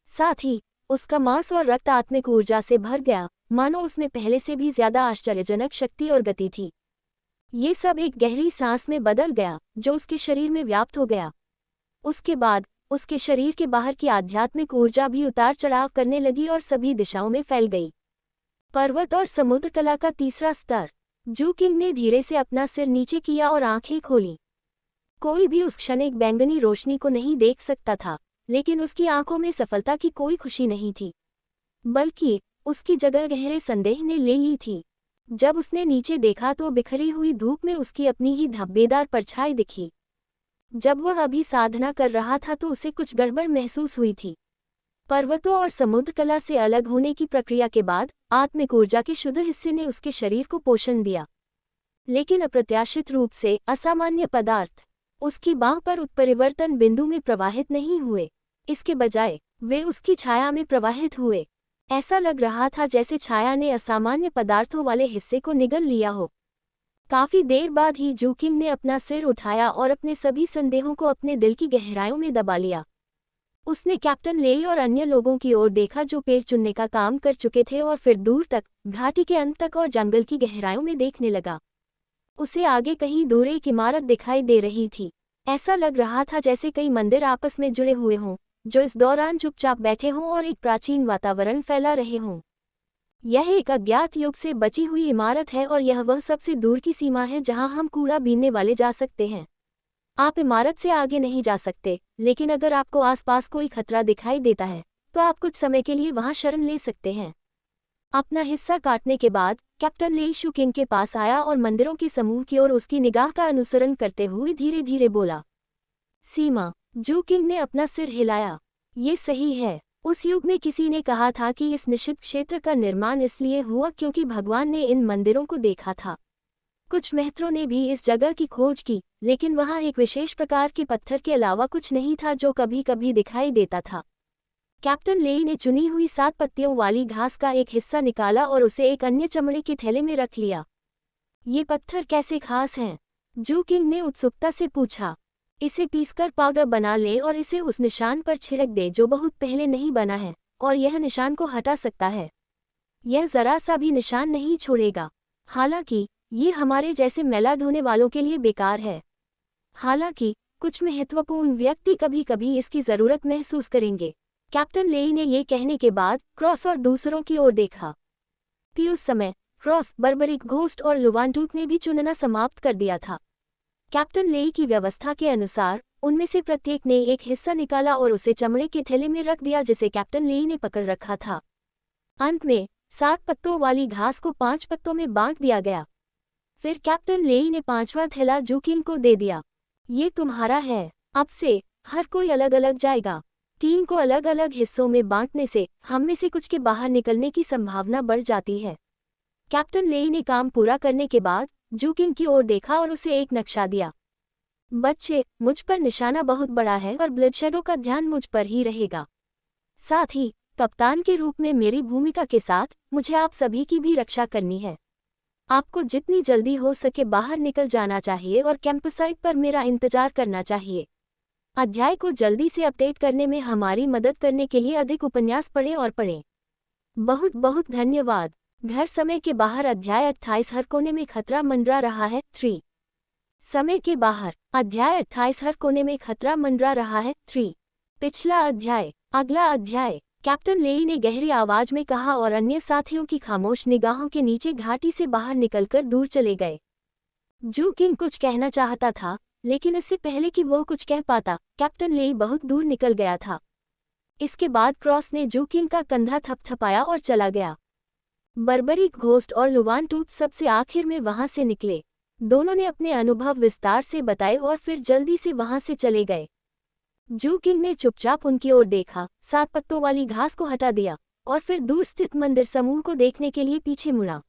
साथ ही उसका मांस और रक्त आत्मिक ऊर्जा से भर गया, मानो उसमें पहले से भी ज्यादा आश्चर्यजनक शक्ति और गति थी। ये सब एक गहरी सांस में बदल गया, जो उसके शरीर में व्याप्त हो गया। उसके बाद उसके शरीर के बाहर की आध्यात्मिक ऊर्जा भी उतार चढ़ाव करने लगी और सभी दिशाओं में फैल गई। पर्वत और समुद्र कला का तीसरा स्तर। ज़ू किंग ने धीरे से अपना सिर नीचे किया और आंखें खोलीं। कोई भी उस क्षण एक बैंगनी रोशनी को नहीं देख सकता था, लेकिन उसकी आंखों में सफलता की कोई खुशी नहीं थी, बल्कि उसकी जगह गहरे संदेह ने ले ली थी। जब उसने नीचे देखा तो बिखरी हुई धूप में उसकी अपनी ही धब्बेदार परछाई दिखी। जब वह अभी साधना कर रहा था तो उसे कुछ गड़बड़ महसूस हुई थी। पर्वतों और समुद्र कला से अलग होने की प्रक्रिया के बाद आत्मिक ऊर्जा के शुद्ध हिस्से ने उसके शरीर को पोषण दिया, लेकिन अप्रत्याशित रूप से असामान्य पदार्थ उसकी बांह पर उत्परिवर्तन बिंदु में प्रवाहित नहीं हुए। इसके बजाय वे उसकी छाया में प्रवाहित हुए। ऐसा लग रहा था जैसे छाया ने असामान्य पदार्थों वाले हिस्से को निगल लिया हो। काफी देर बाद ही ज़ू किंग ने अपना सिर उठाया और अपने सभी संदेहों को अपने दिल की गहराइयों में दबा लिया। उसने कैप्टन लेई और अन्य लोगों की ओर देखा जो पेड़ चुनने का काम कर चुके थे, और फिर दूर तक, घाटी के अंत तक और जंगल की गहराइयों में देखने लगा। उसे आगे कहीं दूर एक इमारत दिखाई दे रही थी। ऐसा लग रहा था जैसे कई मंदिर आपस में जुड़े हुए हों, जो इस दौरान चुपचाप बैठे हों और एक प्राचीन वातावरण फैला रहे हों। यह एक अज्ञात युग से बची हुई इमारत है और यह वह सबसे दूर की सीमा है जहां हम कूड़ा बीनने वाले जा सकते हैं। आप इमारत से आगे नहीं जा सकते, लेकिन अगर आपको आसपास कोई खतरा दिखाई देता है तो आप कुछ समय के लिए वहां शरण ले सकते हैं। अपना हिस्सा काटने के बाद कैप्टन लेई ज़ू किंग के पास आया और मंदिरों के समूह की ओर उसकी निगाह का अनुसरण करते हुए धीरे धीरे बोला, सीमा। ज़ू किंग ने अपना सिर हिलाया। ये सही है। उस युग में किसी ने कहा था कि इस निषिद्ध क्षेत्र का निर्माण इसलिए हुआ क्योंकि भगवान ने इन मंदिरों को देखा था। कुछ महत्रों ने भी इस जगह की खोज की, लेकिन वहां एक विशेष प्रकार के पत्थर के अलावा कुछ नहीं था जो कभी कभी दिखाई देता था। कैप्टन लेई ने चुनी हुई 7 पत्तियों वाली घास का एक हिस्सा निकाला और उसे एक अन्य चमड़े के थैले में रख लिया। ये पत्थर कैसे खास हैं? ज़ू किंग ने उत्सुकता से पूछा। इसे पीसकर पाउडर बना ले और इसे उस निशान पर छिड़क दे जो बहुत पहले नहीं बना है, और यह निशान को हटा सकता है। यह जरा सा भी निशान नहीं छोड़ेगा। हालांकि ये हमारे जैसे मैला ढोने वालों के लिए बेकार है। हालांकि कुछ महत्वपूर्ण व्यक्ति कभी कभी इसकी जरूरत महसूस करेंगे। कैप्टन लेई ने यह कहने के बाद क्रॉस और दूसरों की ओर देखा। उस समय क्रॉस, बर्बरिक घोस्ट और लुवांटूक ने भी चुनना समाप्त कर दिया था। कैप्टन लेई की व्यवस्था के अनुसार उनमें से प्रत्येक ने एक हिस्सा निकाला और उसे चमड़े के थैले में रख दिया जिसे कैप्टन लेई ने पकड़ रखा था। अंत में 7 पत्तों वाली घास को 5 पत्तों में बांट दिया गया। फिर कैप्टन लेई ने 5वां थैला ज़ू किंग को दे दिया। ये तुम्हारा है। अब से हर कोई अलग अलग जाएगा। टीम को अलग अलग हिस्सों में बांटने से हम में से कुछ के बाहर निकलने की संभावना बढ़ जाती है। कैप्टन लेई ने काम पूरा करने के बाद ज़ू किंग की ओर देखा और उसे एक नक्शा दिया। बच्चे, मुझ पर निशाना बहुत बड़ा है और ब्लडशेडो का ध्यान मुझ पर ही रहेगा। साथ ही कप्तान के रूप में मेरी भूमिका के साथ मुझे आप सभी की भी रक्षा करनी है। आपको जितनी जल्दी हो सके बाहर निकल जाना चाहिए और कैंपसाइट पर मेरा इंतजार करना चाहिए। अध्याय को जल्दी से अपडेट करने में हमारी मदद करने के लिए अधिक उपन्यास पढ़ें और पढ़ें। बहुत बहुत धन्यवाद। घर समय के बाहर अध्याय 28 हर कोने में खतरा मंडरा रहा है। 3 समय के बाहर अध्याय 28 हर कोने में खतरा मंडरा रहा है। 3 पिछला अध्याय। अगला अध्याय। कैप्टन लेई ने गहरी आवाज में कहा और अन्य साथियों की खामोश निगाहों के नीचे घाटी से बाहर निकलकर दूर चले गए। जू किंग कुछ कहना चाहता था, लेकिन इससे पहले कि वो कुछ कह पाता, कैप्टन लेई बहुत दूर निकल गया था। इसके बाद क्रॉस ने जू किंग का कंधा थपथपाया और चला गया। बर्बरिक घोस्ट और लुवान टूथ सबसे आखिर में वहां से निकले। दोनों ने अपने अनुभव विस्तार से बताए और फिर जल्दी से वहां से चले गए। जू किंग ने चुपचाप उनकी ओर देखा, 7 पत्तों वाली घास को हटा दिया और फिर दूर स्थित मंदिर समूह को देखने के लिए पीछे मुड़ा।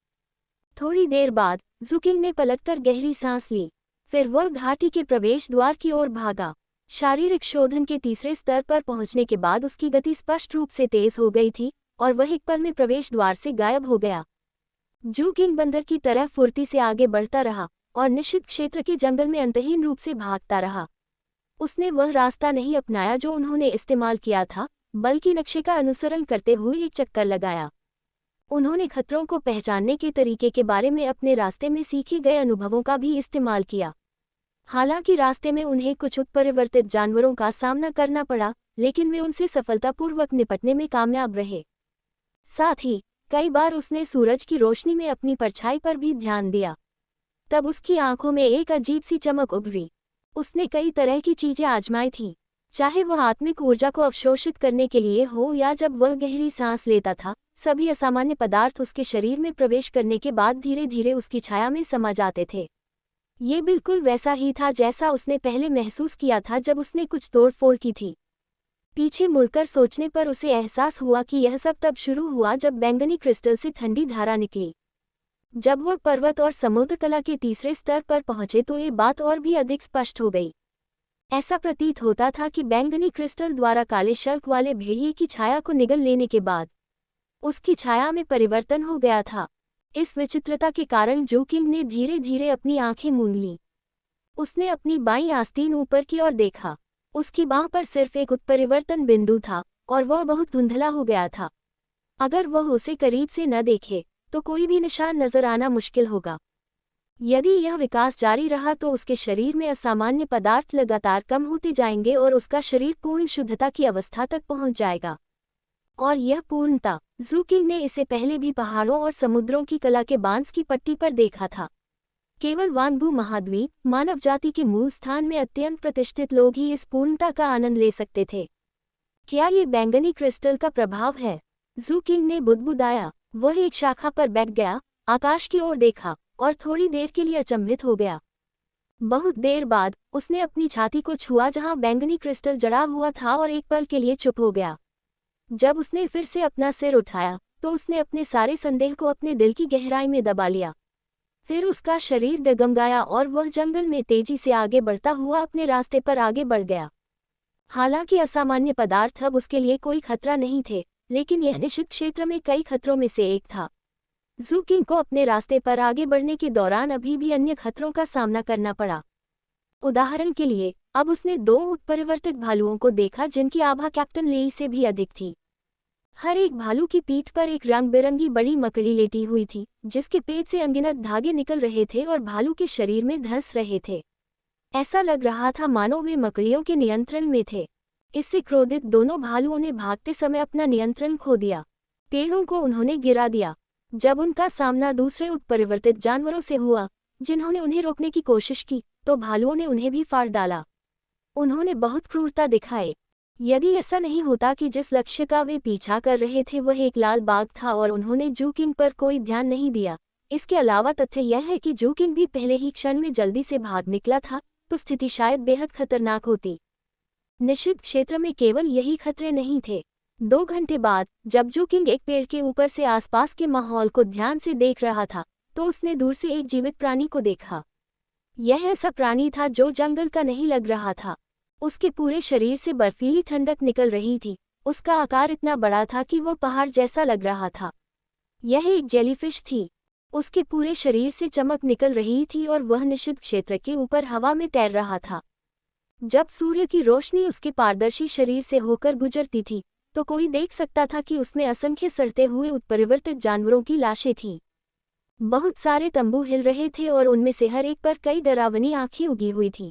थोड़ी देर बाद जू किंग ने पलटकर गहरी सांस ली। फिर वह घाटी के प्रवेश द्वार की ओर भागा। शारीरिक शोधन के तीसरे स्तर पर पहुंचने के बाद उसकी गति स्पष्ट रूप से तेज हो गई थी और वह एक पल में प्रवेश द्वार से गायब हो गया। जू किंग बंदर की तरह फुर्ती से आगे बढ़ता रहा और निषिद्ध क्षेत्र के जंगल में अंतहीन रूप से भागता रहा। उसने वह रास्ता नहीं अपनाया जो उन्होंने इस्तेमाल किया था, बल्कि नक्शे का अनुसरण करते हुए एक चक्कर लगाया। उन्होंने खतरों को पहचानने के तरीके के बारे में अपने रास्ते में सीखे गए अनुभवों का भी इस्तेमाल किया। हालांकि रास्ते में उन्हें कुछ उत्परिवर्तित जानवरों का सामना करना पड़ा, लेकिन वे उनसे सफलतापूर्वक निपटने में कामयाब रहे। साथ ही कई बार उसने सूरज की रोशनी में अपनी परछाई पर भी ध्यान दिया। तब उसकी आंखों में एक अजीब सी चमक उभरी। उसने कई तरह की चीजें आजमाई थीं, चाहे वह आत्मिक ऊर्जा को अवशोषित करने के लिए हो या जब वह गहरी सांस लेता था। सभी असामान्य पदार्थ उसके शरीर में प्रवेश करने के बाद धीरे धीरे उसकी छाया में समा जाते थे। ये बिल्कुल वैसा ही था जैसा उसने पहले महसूस किया था जब उसने कुछ तोड़फोड़ की थी। पीछे मुड़कर सोचने पर उसे एहसास हुआ कि यह सब तब शुरू हुआ जब बैंगनी क्रिस्टल से ठंडी धारा निकली। जब वह पर्वत और समुद्र कला के तीसरे स्तर पर पहुंचे तो ये बात और भी अधिक स्पष्ट हो गई। ऐसा प्रतीत होता था कि बैंगनी क्रिस्टल द्वारा काले शल्क वाले भेड़िए की छाया को निगल लेने के बाद उसकी छाया में परिवर्तन हो गया था। इस विचित्रता के कारण जू किंग ने धीरे धीरे अपनी आंखें मूंद लीं। उसने अपनी बाईं आस्तीन ऊपर की ओर देखा। उसकी बांह पर सिर्फ एक उत्परिवर्तन बिंदु था और वह बहुत धुंधला हो गया था। अगर वह उसे करीब से न देखे तो कोई भी निशान नजर आना मुश्किल होगा। यदि यह विकास जारी रहा तो उसके शरीर में असामान्य पदार्थ लगातार कम होते जाएंगे और उसका शरीर पूर्ण शुद्धता की अवस्था तक पहुंच जाएगा। और यह पूर्णता जू किंग ने इसे पहले भी पहाड़ों और समुद्रों की कला के बांस की पट्टी पर देखा था। केवल वांगबू महाद्वीप, मानव जाति के मूल स्थान में अत्यंत प्रतिष्ठित लोग ही इस पूर्णता का आनंद ले सकते थे। क्या ये बैंगनी क्रिस्टल का प्रभाव है? जू किंग ने बुदबुदाया। वह एक शाखा पर बैठ गया, आकाश की ओर देखा और थोड़ी देर के लिए अचंभित हो गया। बहुत देर बाद उसने अपनी छाती को छुआ जहां बैंगनी क्रिस्टल जड़ा हुआ था और एक पल के लिए चुप हो गया। जब उसने फिर से अपना सिर उठाया तो उसने अपने सारे संदेह को अपने दिल की गहराई में दबा लिया। फिर उसका शरीर डगमगाया और वह जंगल में तेजी से आगे बढ़ता हुआ अपने रास्ते पर आगे बढ़ गया। हालांकि असामान्य पदार्थ अब उसके लिए कोई खतरा नहीं थे, लेकिन यह निषिद्ध क्षेत्र में कई खतरों में से एक था। जू किंग को अपने रास्ते पर आगे बढ़ने के दौरान अभी भी अन्य खतरों का सामना करना पड़ा। उदाहरण के लिए अब उसने 2 उत्परिवर्तित भालुओं को देखा जिनकी आभा कैप्टन लेई से भी अधिक थी। हर एक भालू की पीठ पर एक रंग बिरंगी बड़ी मकड़ी लेटी हुई थी, जिसके पेट से अनगिनत धागे निकल रहे थे और भालू के शरीर में धंस रहे थे। ऐसा लग रहा था मानो वे मकड़ियों के नियंत्रण में थे। इससे क्रोधित दोनों भालुओं ने भागते समय अपना नियंत्रण खो दिया। पेड़ों को उन्होंने गिरा दिया। जब उनका सामना दूसरे उत्परिवर्तित जानवरों से हुआ जिन्होंने उन्हें रोकने की कोशिश की, तो भालुओं ने उन्हें भी फाड़ डाला। उन्होंने बहुत क्रूरता दिखाई। यदि ऐसा नहीं होता कि जिस लक्ष्य का वे पीछा कर रहे थे वह एक लाल बाघ था और उन्होंने जू किंग पर कोई ध्यान नहीं दिया। इसके अलावा तथ्य यह है कि जू किंग भी पहले ही क्षण में जल्दी से भाग निकला था, तो स्थिति शायद बेहद खतरनाक होती। निषिद्ध क्षेत्र में केवल यही खतरे नहीं थे। 2 घंटे बाद जब जू किंग एक पेड़ के ऊपर से आसपास के माहौल को ध्यान से देख रहा था, तो उसने दूर से एक जीवित प्राणी को देखा। यह ऐसा प्राणी था जो जंगल का नहीं लग रहा था। उसके पूरे शरीर से बर्फीली ठंडक निकल रही थी। उसका आकार इतना बड़ा था कि वह पहाड़ जैसा लग रहा था। यह एक जेलीफिश थी। उसके पूरे शरीर से चमक निकल रही थी और वह निषिद्ध क्षेत्र के ऊपर हवा में तैर रहा था। जब सूर्य की रोशनी उसके पारदर्शी शरीर से होकर गुजरती थी तो कोई देख सकता था कि उसमें असंख्य सड़ते हुए उत्परिवर्तित जानवरों की लाशें थीं। बहुत सारे तंबू हिल रहे थे और उनमें से हर एक पर कई डरावनी आंखें उगी हुई थीं।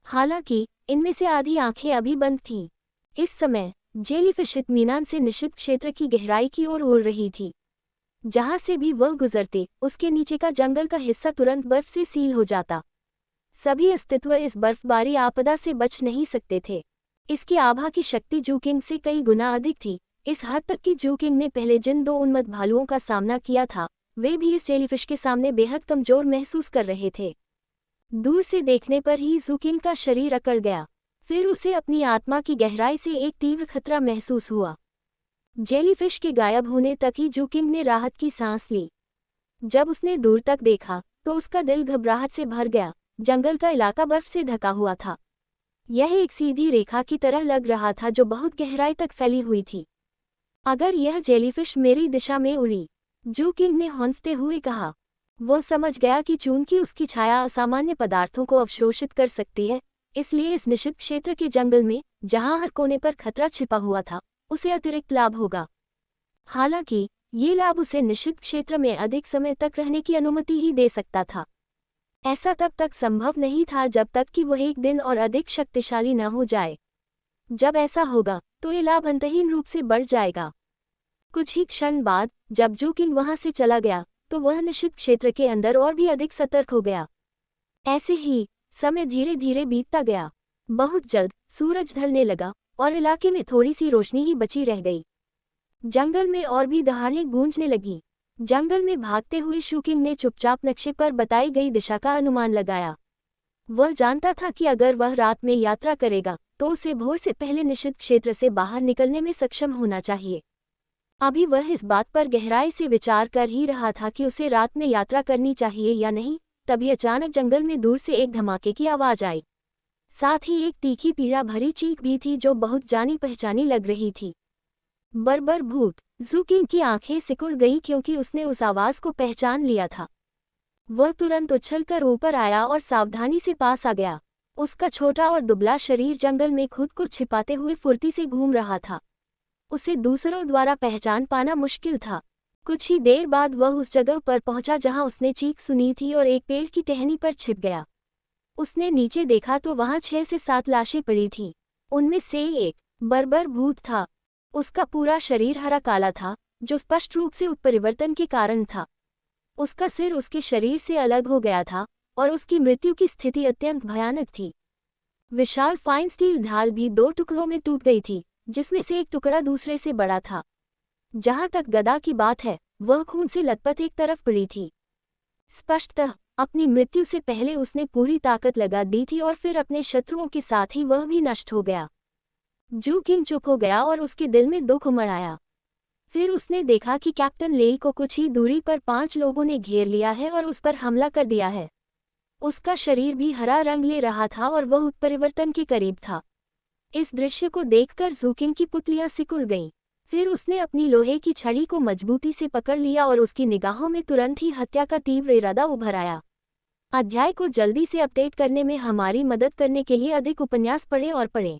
हालांकि इनमें से आधी आंखें अभी बंद थीं। इस समय जेलीफिश इत्मीनान से निषिद्ध क्षेत्र की गहराई की ओर उड़ रही थी। जहां से भी वह गुजरते उसके नीचे का जंगल का हिस्सा तुरंत बर्फ से सील हो जाता। सभी अस्तित्व इस बर्फबारी आपदा से बच नहीं सकते थे। इसकी आभा की शक्ति जूकिंग से कई गुना अधिक थी, इस हद तक कि जूकिंग ने पहले जिन 2 उन्मत्त भालुओं का सामना किया था वे भी इस जेलीफिश के सामने बेहद कमजोर महसूस कर रहे थे। दूर से देखने पर ही जूकिंग का शरीर अकड़ गया। फिर उसे अपनी आत्मा की गहराई से एक तीव्र खतरा महसूस हुआ। जेलीफिश के गायब होने तक ही जूकिंग ने राहत की सांस ली। जब उसने दूर तक देखा तो उसका दिल घबराहट से भर गया। जंगल का इलाका बर्फ से ढका हुआ था। यह एक सीधी रेखा की तरह लग रहा था जो बहुत गहराई तक फैली हुई थी। अगर यह जेलीफिश मेरी दिशा में उड़ी, जूकिंग ने हौंफते हुए कहा। वो समझ गया कि चूंकि उसकी छाया असामान्य पदार्थों को अवशोषित कर सकती है, इसलिए इस निषिद्ध क्षेत्र के जंगल में जहां हर कोने पर खतरा छिपा हुआ था उसे अतिरिक्त लाभ होगा। हालांकि ये लाभ उसे निषिद्ध क्षेत्र में अधिक समय तक रहने की अनुमति ही दे सकता था। ऐसा तब तक संभव नहीं था जब तक कि वह एक दिन और अधिक शक्तिशाली न हो जाए। जब ऐसा होगा तो ये लाभ अंतहीन रूप से बढ़ जाएगा। कुछ ही क्षण बाद जब जूकिंग वहां से चला गया तो वह निषिद्ध क्षेत्र के अंदर और भी अधिक सतर्क हो गया। ऐसे ही समय धीरे धीरे बीतता गया। बहुत जल्द सूरज ढलने लगा और इलाके में थोड़ी सी रोशनी ही बची रह गई। जंगल में और भी दहाड़ें गूंजने लगी। जंगल में भागते हुए शूकिंग ने चुपचाप नक्शे पर बताई गई दिशा का अनुमान लगाया। वह जानता था कि अगर वह रात में यात्रा करेगा तो उसे भोर से पहले निषिद्ध क्षेत्र से बाहर निकलने में सक्षम होना चाहिए। अभी वह इस बात पर गहराई से विचार कर ही रहा था कि उसे रात में यात्रा करनी चाहिए या नहीं, तभी अचानक जंगल में दूर से एक धमाके की आवाज आई। साथ ही एक तीखी पीड़ा भरी चीख भी थी जो बहुत जानी पहचानी लग रही थी। बर्बर भूत। जूकिंग की आंखें सिकुड़ गईं क्योंकि उसने उस आवाज को पहचान लिया था। वह तुरंत उछलकर ऊपर आया और सावधानी से पास आ गया। उसका छोटा और दुबला शरीर जंगल में खुद को छिपाते हुए फुर्ती से घूम रहा था। उसे दूसरों द्वारा पहचान पाना मुश्किल था। कुछ ही देर बाद वह उस जगह पर पहुंचा जहां उसने चीख सुनी थी और एक पेड़ की टहनी पर छिप गया। उसने नीचे देखा तो वहां 6 से 7 लाशें पड़ी थीं। उनमें से एक बर्बर भूत था। उसका पूरा शरीर हरा काला था, जो स्पष्ट रूप से उत्परिवर्तन के कारण था। उसका सिर उसके शरीर से अलग हो गया था और उसकी मृत्यु की स्थिति अत्यंत भयानक थी। विशाल फाइन स्टील ढाल भी 2 टुकड़ों में टूट गई थी, जिसमें से एक टुकड़ा दूसरे से बड़ा था। जहां तक गदा की बात है, वह खून से लथपथ एक तरफ पड़ी थी। स्पष्टतः अपनी मृत्यु से पहले उसने पूरी ताकत लगा दी थी और फिर अपने शत्रुओं के साथ ही वह भी नष्ट हो गया। जूकिंग चुप हो गया और उसके दिल में दुख उमड़ आया। फिर उसने देखा कि कैप्टन लेई को कुछ ही दूरी पर 5 लोगों ने घेर लिया है और उस पर हमला कर दिया है। उसका शरीर भी हरा रंग ले रहा था और वह उत्परिवर्तन के करीब था। इस दृश्य को देखकर जूकिंग की पुतलियां सिकुड़ गईं। फिर उसने अपनी लोहे की छड़ी को मजबूती से पकड़ लिया और उसकी निगाहों में तुरंत ही हत्या का तीव्र इरादा उभर आया। अध्याय को जल्दी से अपडेट करने में हमारी मदद करने के लिए अधिक उपन्यास पढ़ें और पढ़ें।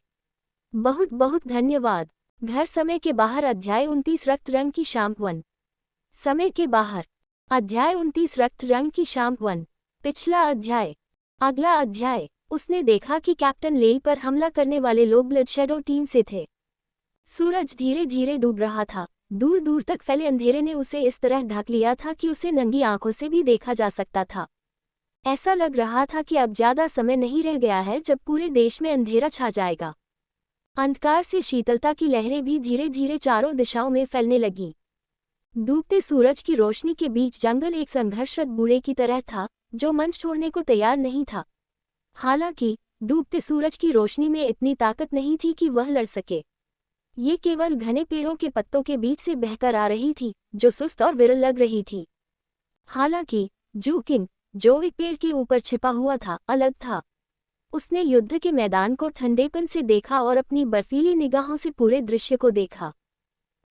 बहुत बहुत धन्यवाद। घर समय के बाहर अध्याय 29 रक्त रंग की शाम 1। समय के बाहर अध्याय 29 रक्त रंग की शाम 1। पिछला अध्याय। अगला अध्याय। उसने देखा कि कैप्टन लेई पर हमला करने वाले लोग ब्लड शैडो टीम से थे। सूरज धीरे धीरे डूब रहा था। दूर दूर तक फैले अंधेरे ने उसे इस तरह ढक लिया था कि उसे नंगी आंखों से भी देखा जा सकता था। ऐसा लग रहा था कि अब ज्यादा समय नहीं रह गया है जब पूरे देश में अंधेरा छा जाएगा। अंधकार से शीतलता की लहरें भी धीरे धीरे चारों दिशाओं में फैलने लगीं। डूबते सूरज की रोशनी के बीच जंगल एक संघर्षरत बूढ़े की तरह था जो मंच छोड़ने को तैयार नहीं था। हालांकि डूबते सूरज की रोशनी में इतनी ताकत नहीं थी कि वह लड़ सके। ये केवल घने पेड़ों के पत्तों के बीच से बहकर आ रही थी जो सुस्त और विरल लग रही थी। हालांकि जूकिंग, जो एक पेड़ के ऊपर छिपा हुआ था, अलग था। उसने युद्ध के मैदान को ठंडेपन से देखा और अपनी बर्फीली निगाहों से पूरे दृश्य को देखा।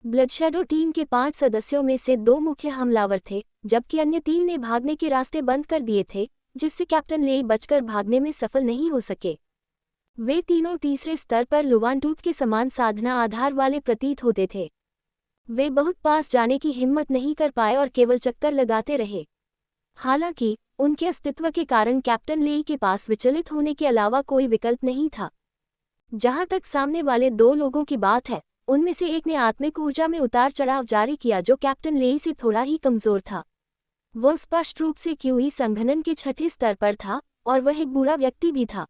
ब्लड शैडो टीम के 5 सदस्यों में से 2 मुख्य हमलावर थे, जबकि अन्य 3 ने भागने के रास्ते बंद कर दिए थे, जिससे कैप्टन लेई बचकर भागने में सफल नहीं हो सके। वे तीनों तीसरे स्तर पर लुवानटूथ के समान साधना आधार वाले प्रतीत होते थे। वे बहुत पास जाने की हिम्मत नहीं कर पाए और केवल चक्कर लगाते रहे। हालांकि उनके अस्तित्व के कारण कैप्टन लेई के पास विचलित होने के अलावा कोई विकल्प नहीं था। जहां तक सामने वाले दो लोगों की बात है, उनमें से एक ने आत्मिक ऊर्जा में उतार चढ़ाव जारी किया जो कैप्टन लेई से थोड़ा ही कमजोर था। वह स्पष्ट रूप से क्यूई संघनन के छठे स्तर पर था और वह एक बुरा व्यक्ति भी था।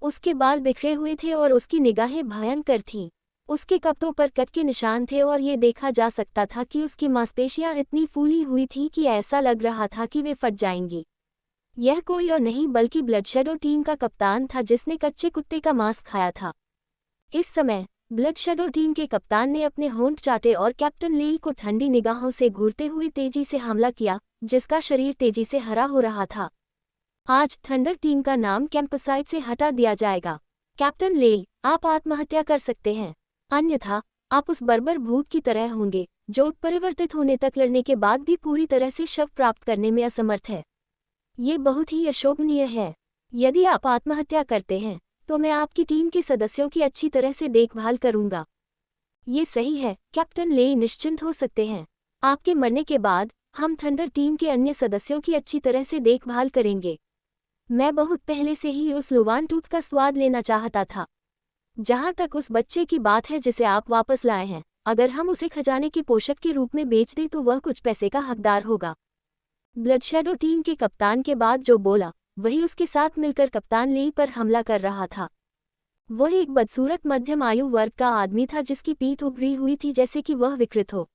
उसके बाल बिखरे हुए थे और उसकी निगाहें भयंकर थीं। उसके कपड़ों पर कट के निशान थे और ये देखा जा सकता था कि उसकी मांसपेशियां इतनी फूली हुई थीं कि ऐसा लग रहा था कि वे फट जाएंगी। यह कोई और नहीं बल्कि ब्लडशैडो टीम का कप्तान था जिसने कच्चे कुत्ते का मांस खाया था। इस समय ब्लडशैडो टीम के कप्तान ने अपने होंठ चाटे और कैप्टन लेई को ठंडी निगाहों से घूरते हुए तेजी से हमला किया, जिसका शरीर तेजी से हरा हो रहा था। आज थंडर टीम का नाम कैंपसाइट से हटा दिया जाएगा। कैप्टन लेई, आप आत्महत्या कर सकते हैं, अन्यथा आप उस बर्बर भूत की तरह होंगे जो उत्परिवर्तित होने तक लड़ने के बाद भी पूरी तरह से शव प्राप्त करने में असमर्थ है। ये बहुत ही अशोभनीय है। यदि आप आत्महत्या करते हैं तो मैं आपकी टीम के सदस्यों की अच्छी तरह से देखभाल करूंगा। ये सही है, कैप्टन लेई निश्चिंत हो सकते हैं। आपके मरने के बाद हम थंडर टीम के अन्य सदस्यों की अच्छी तरह से देखभाल करेंगे। मैं बहुत पहले से ही उस लुवानटूथ का स्वाद लेना चाहता था। जहां तक उस बच्चे की बात है जिसे आप वापस लाए हैं, अगर हम उसे खजाने के पोषक के रूप में बेच दें तो वह कुछ पैसे का हकदार होगा। ब्लडशैडो टीम के कप्तान के बाद जो बोला वही उसके साथ मिलकर कप्तान लेई पर हमला कर रहा था। वह एक बदसूरत मध्यम आयु वर्ग का आदमी था जिसकी पीठ उभरी हुई थी जैसे कि वह विकृत हो।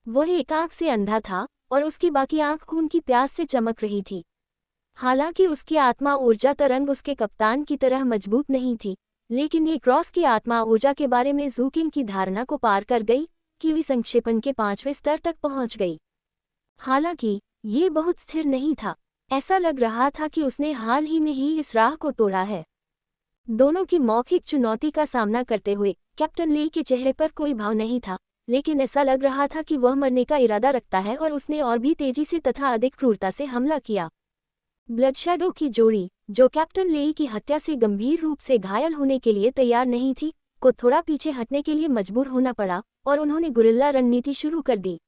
वह एक आंख से अंधा था और उसकी बाकी आंख खून की प्यास से चमक रही थी। हालांकि उसकी आत्मा ऊर्जा तरंग उसके कप्तान की तरह मजबूत नहीं थी, लेकिन ये क्रॉस की आत्मा ऊर्जा के बारे में ज़ूकिंग की धारणा को पार कर गई कि वे संक्षेपण के 5वें स्तर तक पहुंच गई। हालांकि ये बहुत स्थिर नहीं था। ऐसा लग रहा था कि उसने हाल ही में ही इस राह को तोड़ा है। दोनों की मौखिक चुनौती का सामना करते हुए कैप्टन लेई के चेहरे पर कोई भाव नहीं था, लेकिन ऐसा लग रहा था कि वह मरने का इरादा रखता है और उसने और भी तेजी से तथा अधिक क्रूरता से हमला किया। ब्लडशैडो की जोड़ी, जो कैप्टन लेई की हत्या से गंभीर रूप से घायल होने के लिए तैयार नहीं थी, को थोड़ा पीछे हटने के लिए मजबूर होना पड़ा और उन्होंने गुरिल्ला रणनीति शुरू कर दी।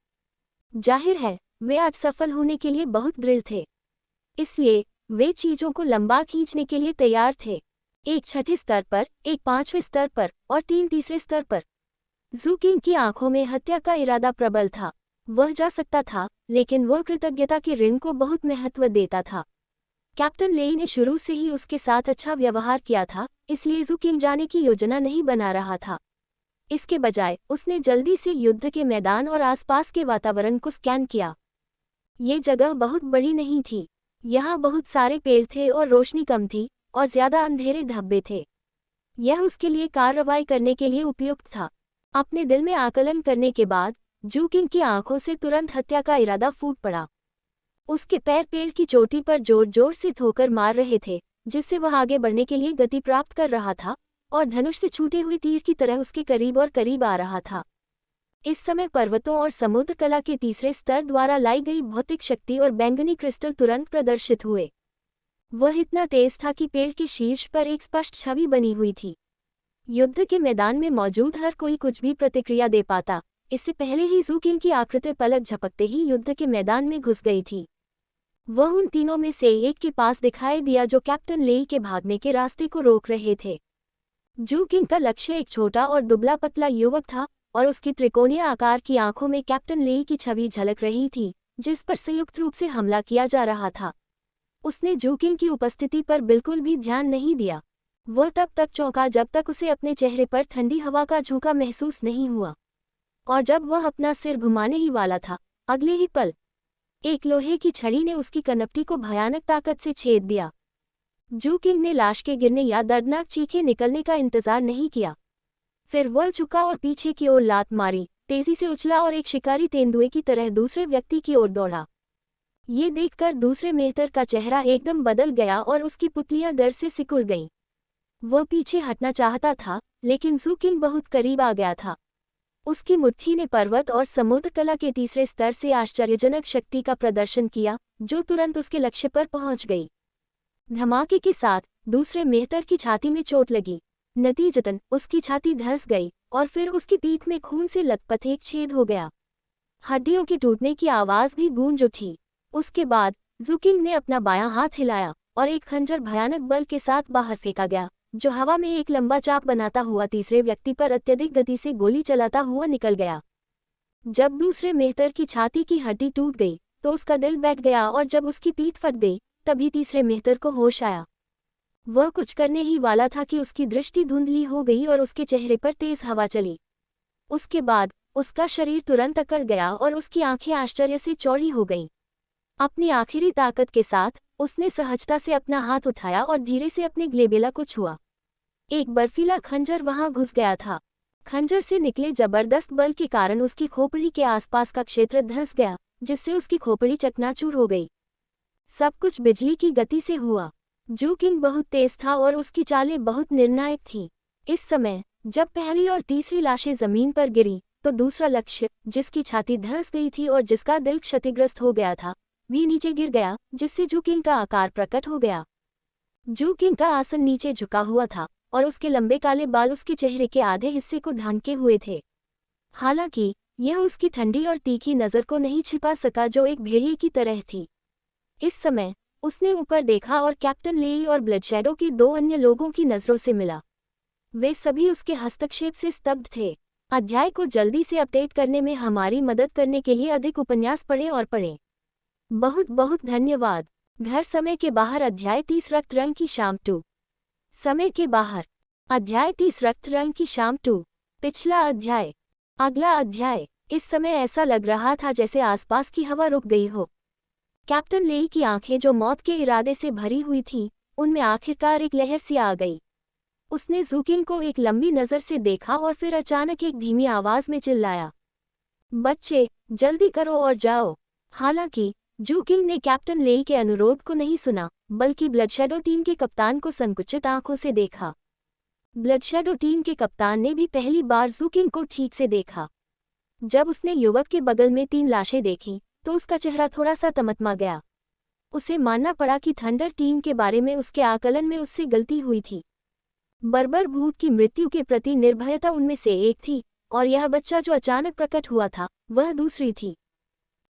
जाहिर है वे आज सफल होने के लिए बहुत दृढ़ थे, इसलिए वे चीजों को लंबा खींचने के लिए तैयार थे। एक छठे स्तर पर, एक 5वें स्तर पर और 3 तीसरे स्तर पर। ज़ूकिंग की आंखों में हत्या का इरादा प्रबल था। वह जा सकता था, लेकिन वह कृतज्ञता के ऋण को बहुत महत्व देता था। कैप्टन लेई ने शुरू से ही उसके साथ अच्छा व्यवहार किया था, इसलिए ज़ूकिंग जाने की योजना नहीं बना रहा था। इसके बजाय उसने जल्दी से युद्ध के मैदान और आसपास के वातावरण को स्कैन किया। ये जगह बहुत बड़ी नहीं थी। यहाँ बहुत सारे पेड़ थे और रोशनी कम थी और ज्यादा अंधेरे धब्बे थे। यह उसके लिए कार्रवाई करने के लिए उपयुक्त था। अपने दिल में आकलन करने के बाद ज़ूकिंग की आंखों से तुरंत हत्या का इरादा फूट पड़ा। उसके पैर पेड़ की चोटी पर जोर जोर से ठोकर मार रहे थे, जिससे वह आगे बढ़ने के लिए गति प्राप्त कर रहा था और धनुष से छूटे हुए तीर की तरह उसके करीब और करीब आ रहा था। इस समय पर्वतों और समुद्र कला के तीसरे स्तर द्वारा लाई गई भौतिक शक्ति और बैंगनी क्रिस्टल तुरंत प्रदर्शित हुए। वह इतना तेज था कि पेड़ के शीर्ष पर एक स्पष्ट छवि बनी हुई थी। युद्ध के मैदान में मौजूद हर कोई कुछ भी प्रतिक्रिया दे पाता। इससे पहले ही ज़ूकिंग की आकृति पलक झपकते ही युद्ध के मैदान में घुस गई थी। वह उन तीनों में से एक के पास दिखाई दिया जो कैप्टन लेई के भागने के रास्ते को रोक रहे थे। ज़ूकिंग का लक्ष्य एक छोटा और दुबला पतला युवक था और उसकी त्रिकोणीय आकार की आंखों में कैप्टन लेई की छवि झलक रही थी, जिस पर संयुक्त रूप से हमला किया जा रहा था। उसने ज़ूकिंग की उपस्थिति पर बिल्कुल भी ध्यान नहीं दिया। वह तब तक चौंका जब तक उसे अपने चेहरे पर ठंडी हवा का झोंका महसूस नहीं हुआ, और जब वह अपना सिर घुमाने ही वाला था, अगले ही पल एक लोहे की छड़ी ने उसकी कनपटी को भयानक ताकत से छेद दिया। ज़ूकिंग ने लाश के गिरने या दर्दनाक चीखें निकलने का इंतजार नहीं किया। फिर वह झुका और पीछे की ओर लात मारी, तेजी से उछला और एक शिकारी तेंदुए की तरह दूसरे व्यक्ति की ओर दौड़ा। ये देखकर दूसरे मेहतर का चेहरा एकदम बदल गया और उसकी पुतलियां डर से सिकुड़ गईं। वह पीछे हटना चाहता था, लेकिन ज़ूकिंग बहुत करीब आ गया था। उसकी मुट्ठी ने पर्वत और समुद्र कला के तीसरे स्तर से आश्चर्यजनक शक्ति का प्रदर्शन किया, जो तुरंत उसके लक्ष्य पर पहुंच गई। धमाके के साथ दूसरे मेहतर की छाती में चोट लगी। नतीजतन उसकी छाती धंस गई और फिर उसकी पीठ में खून से लथपथ एक छेद हो गया। हड्डियों के टूटने की आवाज भी गूंज उठी। उसके बाद जूकिंग ने अपना बायां हाथ हिलाया और एक खंजर भयानक बल के साथ बाहर फेंका गया, जो हवा में एक लंबा चाप बनाता हुआ तीसरे व्यक्ति पर अत्यधिक गति से गोली चलाता हुआ निकल गया। जब दूसरे मेहतर की छाती की हड्डी टूट गई तो उसका दिल बैठ गया और जब उसकी पीठ फट गई तभी तीसरे मेहतर को होश आया। वह कुछ करने ही वाला था कि उसकी दृष्टि धुंधली हो गई और उसके चेहरे पर तेज हवा चली। उसके बाद उसका शरीर तुरंत अकड़ गया और उसकी आंखें आश्चर्य से चौड़ी हो गईं। अपनी आखिरी ताकत के साथ उसने सहजता से अपना हाथ उठाया और धीरे से अपने ग्लेबेला को छुआ। एक बर्फीला खंजर वहां घुस गया था। खंजर से निकले जबरदस्त बल के कारण उसकी खोपड़ी के आसपास का क्षेत्र धंस गया, जिससे उसकी खोपड़ी चकनाचूर हो गई। सब कुछ बिजली की गति से हुआ। जूकिंग बहुत तेज था और उसकी चालें बहुत निर्णायक थीं। इस समय जब पहली और तीसरी लाशें जमीन पर गिरी तो दूसरा लक्ष्य, जिसकी छाती धंस गई थी और जिसका दिल क्षतिग्रस्त हो गया था, भी नीचे गिर गया, जिससे जूकिंग का आकार प्रकट हो गया। जूकिंग का आसन नीचे झुका हुआ था और उसके लंबे काले बाल उसके चेहरे के आधे हिस्से को ढांके हुए थे। हालांकि यह उसकी ठंडी और तीखी नज़र को नहीं छिपा सका, जो एक भेड़िए की तरह थी। इस समय उसने ऊपर देखा और कैप्टन लेई और ब्लडशैडो के दो अन्य लोगों की नज़रों से मिला। वे सभी उसके हस्तक्षेप से स्तब्ध थे। अध्याय को जल्दी से अपडेट करने में हमारी मदद करने के लिए अधिक उपन्यास पढ़ें और पढ़ें। बहुत बहुत धन्यवाद। घर समय के बाहर अध्याय 30 रक्त रंग की शाम 2। समय के बाहर अध्याय 30 रक्त रंग की शाम 2। पिछला अध्याय। अगला अध्याय। इस समय ऐसा लग रहा था जैसे आसपास की हवा रुक गई हो। कैप्टन लेई की आंखें, जो मौत के इरादे से भरी हुई थीं, उनमें आखिरकार एक लहर सी आ गई। उसने जूकिंग को एक लंबी नज़र से देखा और फिर अचानक एक धीमी आवाज में चिल्लाया, बच्चे, जल्दी करो और जाओ। हालांकि जूकिंग ने कैप्टन लेई के अनुरोध को नहीं सुना, बल्कि ब्लडशैडो टीम के कप्तान को संकुचित आंखों से देखा। ब्लडशैडो टीम के कप्तान ने भी पहली बार जूकिंग को ठीक से देखा। जब उसने युवक के बगल में 3 लाशें देखीं, तो उसका चेहरा थोड़ा सा तमतमा गया। उसे मानना पड़ा कि थंडर टीम के बारे में उसके आकलन में उससे गलती हुई थी। बर्बर भूत की मृत्यु के प्रति निर्भयता उनमें से एक थी, और यह बच्चा जो अचानक प्रकट हुआ था, वह दूसरी थी।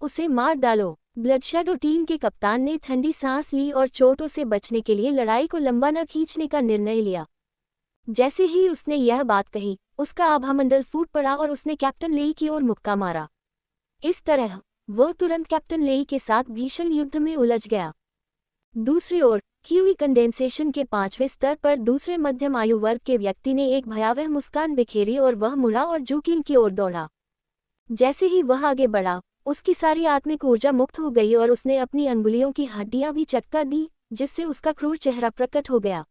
उसे मार डालो। ब्लडशैडो टीम के कप्तान ने ठंडी सांस ली और चोटों से बचने के लिए लड़ाई को लंबा न खींचने का निर्णय लिया। जैसे ही उसने यह बात कही, उसका आभामंडल फूट पड़ा और उसने कैप्टन लेई की ओर मुक्का मारा। इस तरह वह तुरंत कैप्टन लेई के साथ भीषण युद्ध में उलझ गया। दूसरी ओर क्यूई कंडेंसेशन के 5वें स्तर पर दूसरे मध्यम आयु वर्ग के व्यक्ति ने एक भयावह मुस्कान बिखेरी और वह मुड़ा और जूकिंग की ओर दौड़ा। जैसे ही वह आगे बढ़ा, उसकी सारी आत्मिक ऊर्जा मुक्त हो गई और उसने अपनी अंगुलियों की हड्डियां भी चटका दी, जिससे उसका क्रूर चेहरा प्रकट हो गया।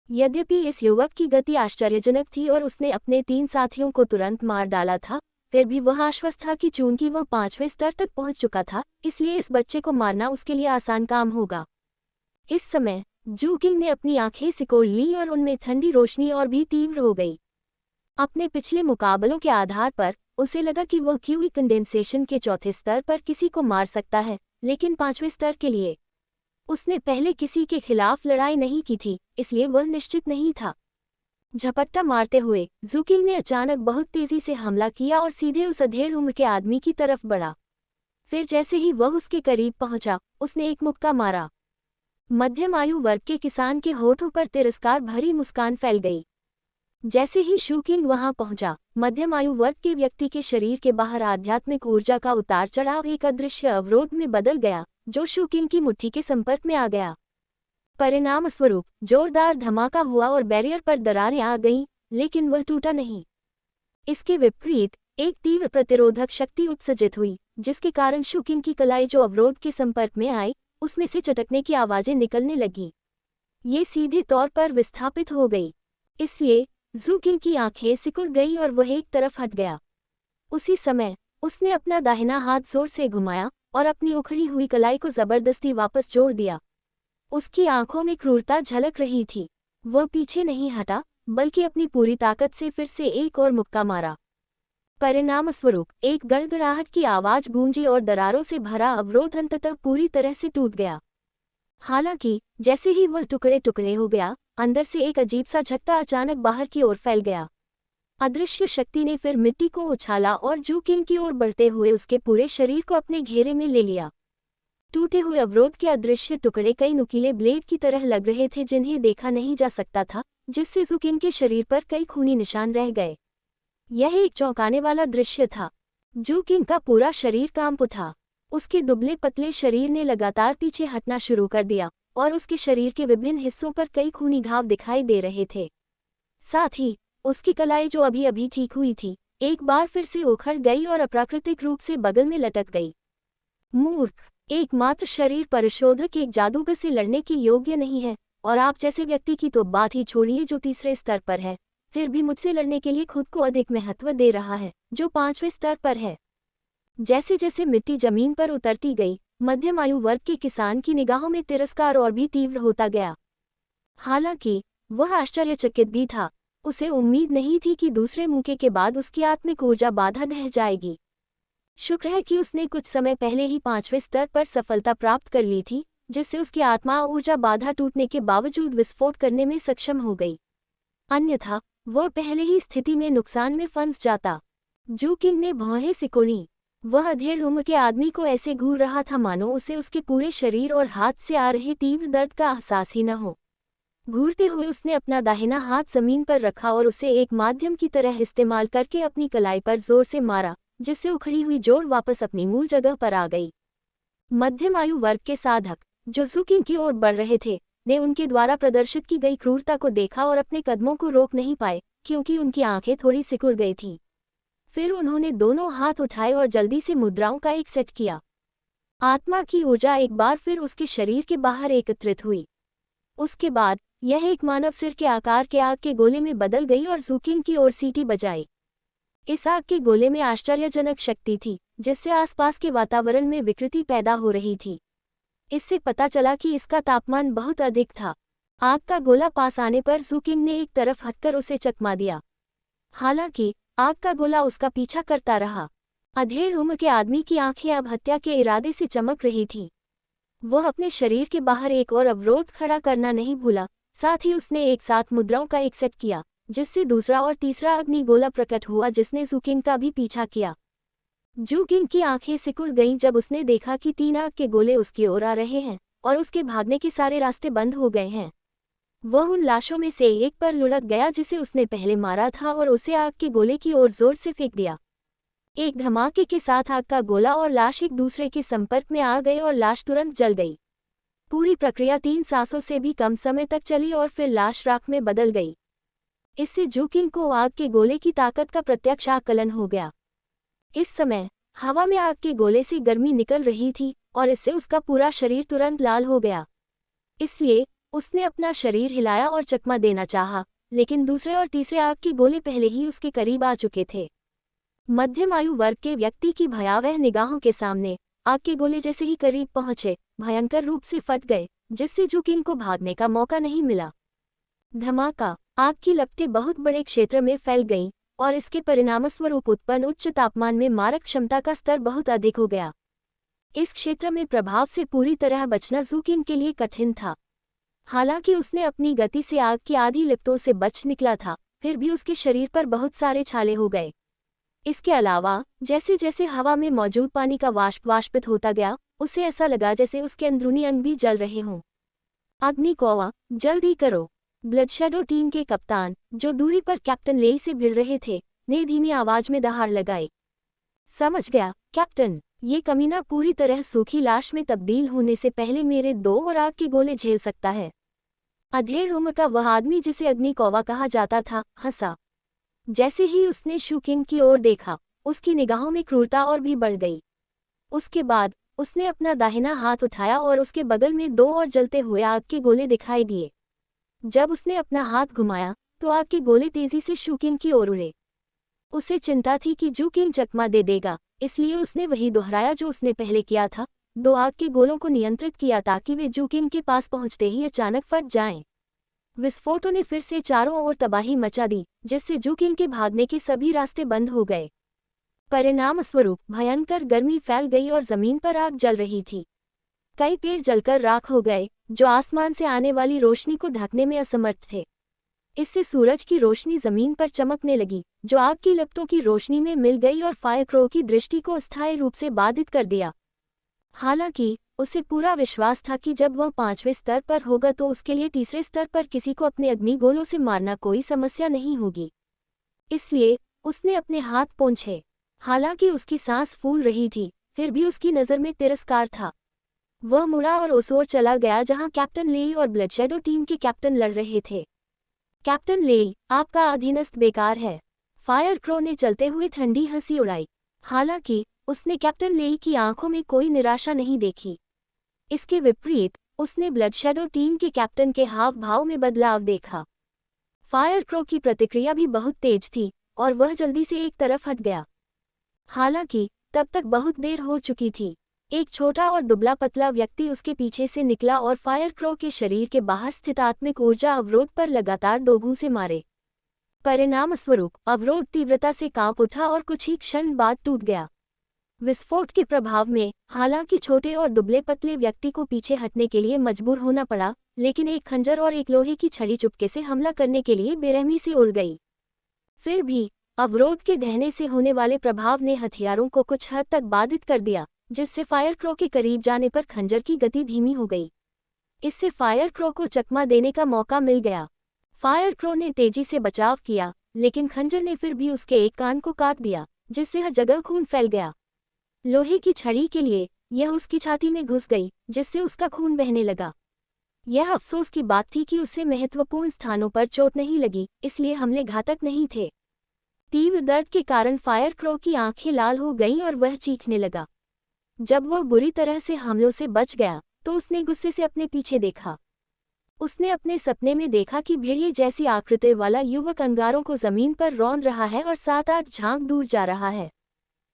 यद्यपि इस युवक की गति आश्चर्यजनक थी और उसने अपने 3 साथियों को तुरंत मार डाला था, फिर भी वह आश्वस्त था कि चूंकि वह 5वें स्तर तक पहुंच चुका था, इसलिए इस बच्चे को मारना उसके लिए आसान काम होगा। इस समय जूकिंग ने अपनी आंखें सिकोड़ ली और उनमें ठंडी रोशनी और भी तीव्र हो गई। अपने पिछले मुकाबलों के आधार पर उसे लगा कि वह क्यूई कंडेंसेशन के 4थे स्तर पर किसी को मार सकता है, लेकिन 5वें स्तर के लिए उसने पहले किसी के खिलाफ लड़ाई नहीं की थी, इसलिए वह निश्चित नहीं था। झपट्टा मारते हुए जूकिंग ने अचानक बहुत तेजी से हमला किया और सीधे उस अधेड़ उम्र के आदमी की तरफ बढ़ा। फिर जैसे ही वह उसके करीब पहुंचा, उसने एक मुक्का मारा। मध्यम आयु वर्ग के किसान के होठों पर तिरस्कार भरी मुस्कान फैल गई। जैसे ही शूकिंग वहां पहुंचा, मध्यम आयु वर्ग के व्यक्ति के शरीर के बाहर आध्यात्मिक ऊर्जा का उतार चढ़ाव एक अदृश्य अवरोध में बदल गया, जो शूकिंग की मुट्ठी के संपर्क में आ गया। परिणाम स्वरूप जोरदार धमाका हुआ और बैरियर पर दरारें आ गईं, लेकिन वह टूटा नहीं। इसके विपरीत एक तीव्र प्रतिरोधक शक्ति उत्सर्जित हुई, जिसके कारण शूकिंग की कलाई जो अवरोध के संपर्क में आई, उसमें से चटकने की आवाजें निकलने लगीं। ये सीधे तौर पर विस्थापित हो गई। इसलिए जूकिंग की आंखें सिकुड़ गई और वह एक तरफ हट गया। उसी समय उसने अपना दाहिना हाथ जोर से घुमाया और अपनी उखड़ी हुई कलाई को जबरदस्ती वापस जोड़ दिया। उसकी आंखों में क्रूरता झलक रही थी। वह पीछे नहीं हटा, बल्कि अपनी पूरी ताकत से फिर से एक और मुक्का मारा। परिणामस्वरूप एक गड़गड़ाहट की आवाज गूंजी और दरारों से भरा अवरोध अंततः पूरी तरह से टूट गया। हालांकि जैसे ही वह टुकड़े टुकड़े हो गया, अंदर से एक अजीब सा झटका अचानक बाहर की ओर फैल गया। अदृश्य शक्ति ने फिर मिट्टी को उछाला और जू किंग की ओर बढ़ते हुए उसके पूरे शरीर को अपने घेरे में ले लिया। टूटे हुए अवरोध के अदृश्य टुकड़े कई नुकीले ब्लेड की तरह लग रहे थे जिन्हें देखा नहीं जा सकता था, जिससे जू किंग के शरीर पर कई खूनी निशान रह गए। यह एक चौंकाने वाला दृश्य था। जू किंग का पूरा शरीर कांप उठा। उसके दुबले पतले शरीर ने लगातार पीछे हटना शुरू कर दिया और उसके शरीर के विभिन्न हिस्सों पर कई खूनी घाव दिखाई दे रहे थे। साथ ही उसकी कलाई जो अभी अभी ठीक हुई थी, एक बार फिर से उखड़ गई और अप्राकृतिक रूप से बगल में लटक गई। मूर्ख, एकमात्र शरीर परिशोधक एक जादूगर से लड़ने के योग्य नहीं है, और आप जैसे व्यक्ति की तो बात ही छोड़िए जो तीसरे स्तर पर है, फिर भी मुझसे लड़ने के लिए खुद को अधिक महत्व दे रहा है जो 5वें स्तर पर है। जैसे जैसे मिट्टी जमीन पर उतरती गई, मध्यम आयु वर्ग के किसान की निगाहों में तिरस्कार और भी तीव्र होता गया। हालांकि वह आश्चर्यचकित भी था। उसे उम्मीद नहीं थी कि दूसरे मौके के बाद उसकी आत्मिक ऊर्जा बाधा ढह जाएगी। शुक्र है कि उसने कुछ समय पहले ही 5वें स्तर पर सफलता प्राप्त कर ली थी, जिससे उसकी आत्मा ऊर्जा बाधा टूटने के बावजूद विस्फोट करने में सक्षम हो गई। अन्यथा वह पहले ही स्थिति में नुकसान में फंस जाता। जू किंग ने भौहें सिकोड़ी। वह अधेड़ उम्र के आदमी को ऐसे घूर रहा था मानो उसे उसके पूरे शरीर और हाथ से आ रहे तीव्र दर्द का एहसास ही न हो। घूरते हुए उसने अपना दाहिना हाथ जमीन पर रखा और उसे एक माध्यम की तरह इस्तेमाल करके अपनी कलाई पर जोर से मारा, जिससे उखड़ी हुई जोड़ वापस अपनी मूल जगह पर आ गई। मध्यम आयु वर्ग के साधक जो जू किंग की ओर बढ़ रहे थे, ने उनके द्वारा प्रदर्शित की गई क्रूरता को देखा और अपने कदमों को रोक नहीं पाए, क्योंकि उनकी आंखें थोड़ी सिकुड़ गई थीं। फिर उन्होंने दोनों हाथ उठाए और जल्दी से मुद्राओं का एक सेट किया। आत्मा की ऊर्जा एक बार फिर उसके शरीर के बाहर एकत्रित हुई। उसके बाद यह एक मानव सिर के आकार के आग के गोले में बदल गई और जू किंग की ओर सीटी बजाई। इस आग के गोले में आश्चर्यजनक शक्ति थी, जिससे आसपास के वातावरण में विकृति पैदा हो रही थी। इससे पता चला कि इसका तापमान बहुत अधिक था। आग का गोला पास आने पर जू किंग ने एक तरफ हटकर उसे चकमा दिया। हालांकि आग का गोला उसका पीछा करता रहा। अधेड़ उम्र के आदमी की आंखें अब हत्या के इरादे से चमक रही थीं। वह अपने शरीर के बाहर एक और अवरोध खड़ा करना नहीं भूला। साथ ही उसने एक साथ मुद्राओं का एक सेट किया, जिससे दूसरा और तीसरा अग्नि गोला प्रकट हुआ, जिसने जू किंग का भी पीछा किया। जू किंग की आंखें सिकुड़ गईं जब उसने देखा कि 3 आग के गोले उसकी ओर आ रहे हैं और उसके भागने के सारे रास्ते बंद हो गए हैं। वह उन लाशों में से एक पर लुढ़क गया जिसे उसने पहले मारा था और उसे आग के गोले की ओर जोर से फेंक दिया। एक धमाके के साथ आग का गोला और लाश एक दूसरे के संपर्क में आ गए और लाश तुरंत जल गई। पूरी प्रक्रिया 3 सांसों से भी कम समय तक चली और फिर लाश राख में बदल गई। इससे जू किंग को आग के गोले की ताकत का प्रत्यक्ष आकलन हो गया। इस समय हवा में आग के गोले से गर्मी निकल रही थी और इससे उसका पूरा शरीर तुरंत लाल हो गया। इसलिए उसने अपना शरीर हिलाया और चकमा देना चाहा, लेकिन दूसरे और तीसरे आग के गोले पहले ही उसके करीब आ चुके थे। मध्यम आयु वर्ग के व्यक्ति की भयावह निगाहों के सामने आग के गोले जैसे ही करीब पहुंचे, भयंकर रूप से फट गए, जिससे जू किंग को भागने का मौका नहीं मिला। धमाका! आग की लपटें बहुत बड़े क्षेत्र में फैल गईं और इसके परिणामस्वरूप उत्पन्न उच्च तापमान में मारक क्षमता का स्तर बहुत अधिक हो गया। इस क्षेत्र में प्रभाव से पूरी तरह बचना जू किंग के लिए कठिन था। हालांकि उसने अपनी गति से आग की आधी लिपटों से बच निकला था, फिर भी उसके शरीर पर बहुत सारे छाले हो गए। इसके अलावा जैसे जैसे हवा में मौजूद पानी का वाष्प वाष्पित होता गया, उसे ऐसा लगा जैसे उसके अंदरूनी अंग भी जल रहे हों। अग्नि कौवा, जल्दी करो! ब्लड शैडो टीम के कप्तान, जो दूरी पर कैप्टन लेई से भिड़ रहे थे, ने धीमी आवाज में दहाड़ लगाई। समझ गया कैप्टन, ये कमीना पूरी तरह सूखी लाश में तब्दील होने से पहले मेरे 2 और आग के गोले झेल सकता है। अधेड़ उम्र का वह आदमी जिसे अग्नि कौवा कहा जाता था, हंसा। जैसे ही उसने जू किंग की ओर देखा, उसकी निगाहों में क्रूरता और भी बढ़ गई। उसके बाद उसने अपना दाहिना हाथ उठाया और उसके बगल में 2 और जलते हुए आग के गोले दिखाई दिए। जब उसने अपना हाथ घुमाया तो आग के गोले तेजी से जू किंग की ओर उड़े। उसे चिंता थी कि जू किंग चकमा दे देगा, इसलिए उसने वही दोहराया जो उसने पहले किया था। 2 आग के गोलों को नियंत्रित किया ताकि वे जू किंग के पास पहुंचते ही अचानक फट जाएं। विस्फोटों ने फिर से चारों ओर तबाही मचा दी, जिससे जू किंग के भागने के सभी रास्ते बंद हो गए। परिणामस्वरूप भयंकर गर्मी फैल गई और जमीन पर आग जल रही थी। कई पेड़ जलकर राख हो गए, जो आसमान से आने वाली रोशनी को ढकने में असमर्थ थे। इससे सूरज की रोशनी जमीन पर चमकने लगी, जो आग की लपटों की रोशनी में मिल गई और फायरक्रो की दृष्टि को अस्थायी रूप से बाधित कर दिया। हालांकि उसे पूरा विश्वास था कि जब वह 5वें स्तर पर होगा तो उसके लिए तीसरे स्तर पर किसी को अपने अग्निगोलों से मारना कोई समस्या नहीं होगी। इसलिए उसने अपने हाथ पोंछे। हालांकि उसकी सांस फूल रही थी, फिर भी उसकी नज़र में तिरस्कार था। वह मुड़ा और उस ओर चला गया जहां कैप्टन लेई और ब्लडशैडो टीम के कैप्टन लड़ रहे थे। कैप्टन लेई, आपका अधीनस्थ बेकार है। फायरक्रो ने चलते हुए ठंडी हंसी उड़ाई। हालांकि उसने कैप्टन लेई की आंखों में कोई निराशा नहीं देखी। इसके विपरीत उसने ब्लडशैडो टीम के कैप्टन के हाव भाव में बदलाव देखा। फायरक्रो की प्रतिक्रिया भी बहुत तेज थी और वह जल्दी से एक तरफ हट गया। हालांकि तब तक बहुत देर हो चुकी थी। एक छोटा और दुबला पतला व्यक्ति उसके पीछे से निकला और फायरक्रो के शरीर के बाहर स्थित आत्मिक ऊर्जा अवरोध पर लगातार 2 घूंसे मारे। परिणामस्वरूप अवरोध तीव्रता से कांप उठा और कुछ ही क्षण बाद टूट गया। विस्फोट के प्रभाव में हालांकि छोटे और दुबले पतले व्यक्ति को पीछे हटने के लिए मजबूर होना पड़ा, लेकिन एक खंजर और एक लोहे की छड़ी चुपके से हमला करने के लिए बेरहमी से उड़ गई। फिर भी अवरोध के ढहने से होने वाले प्रभाव ने हथियारों को कुछ हद तक बाधित कर दिया, जिससे फायरक्रो के करीब जाने पर खंजर की गति धीमी हो गई। इससे फायरक्रो को चकमा देने का मौका मिल गया। फायरक्रो ने तेजी से बचाव किया, लेकिन खंजर ने फिर भी उसके एक कान को काट दिया, जिससे हर जगह खून फैल गया। लोहे की छड़ी के लिए यह उसकी छाती में घुस गई, जिससे उसका खून बहने लगा। यह अफसोस की बात थी कि उसे महत्वपूर्ण स्थानों पर चोट नहीं लगी, इसलिए हमले घातक नहीं थे। तीव्र दर्द के कारण फायरक्रो की आंखें लाल हो गईं और वह चीखने लगा। जब वह बुरी तरह से हमलों से बच गया तो उसने गुस्से से अपने पीछे देखा। उसने अपने सपने में देखा कि भेड़िए जैसी आकृति वाला युवक अंगारों को जमीन पर रौंद रहा है और 7-8 झांक दूर जा रहा है।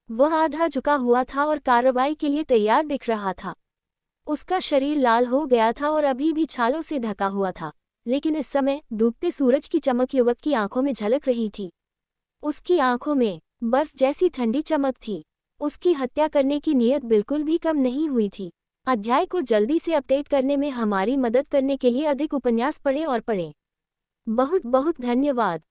वह आधा झुका हुआ था और कार्रवाई के लिए तैयार दिख रहा था। उसका शरीर लाल हो गया था और अभी भी छालों से ढका हुआ था, लेकिन इस समय डूबते सूरज की चमक युवक की आंखों में झलक रही थी। उसकी आंखों में बर्फ जैसी ठंडी चमक थी। उसकी हत्या करने की नीयत बिल्कुल भी कम नहीं हुई थी। अध्याय को जल्दी से अपडेट करने में हमारी मदद करने के लिए अधिक उपन्यास पढ़ें और पढ़ें। बहुत बहुत धन्यवाद।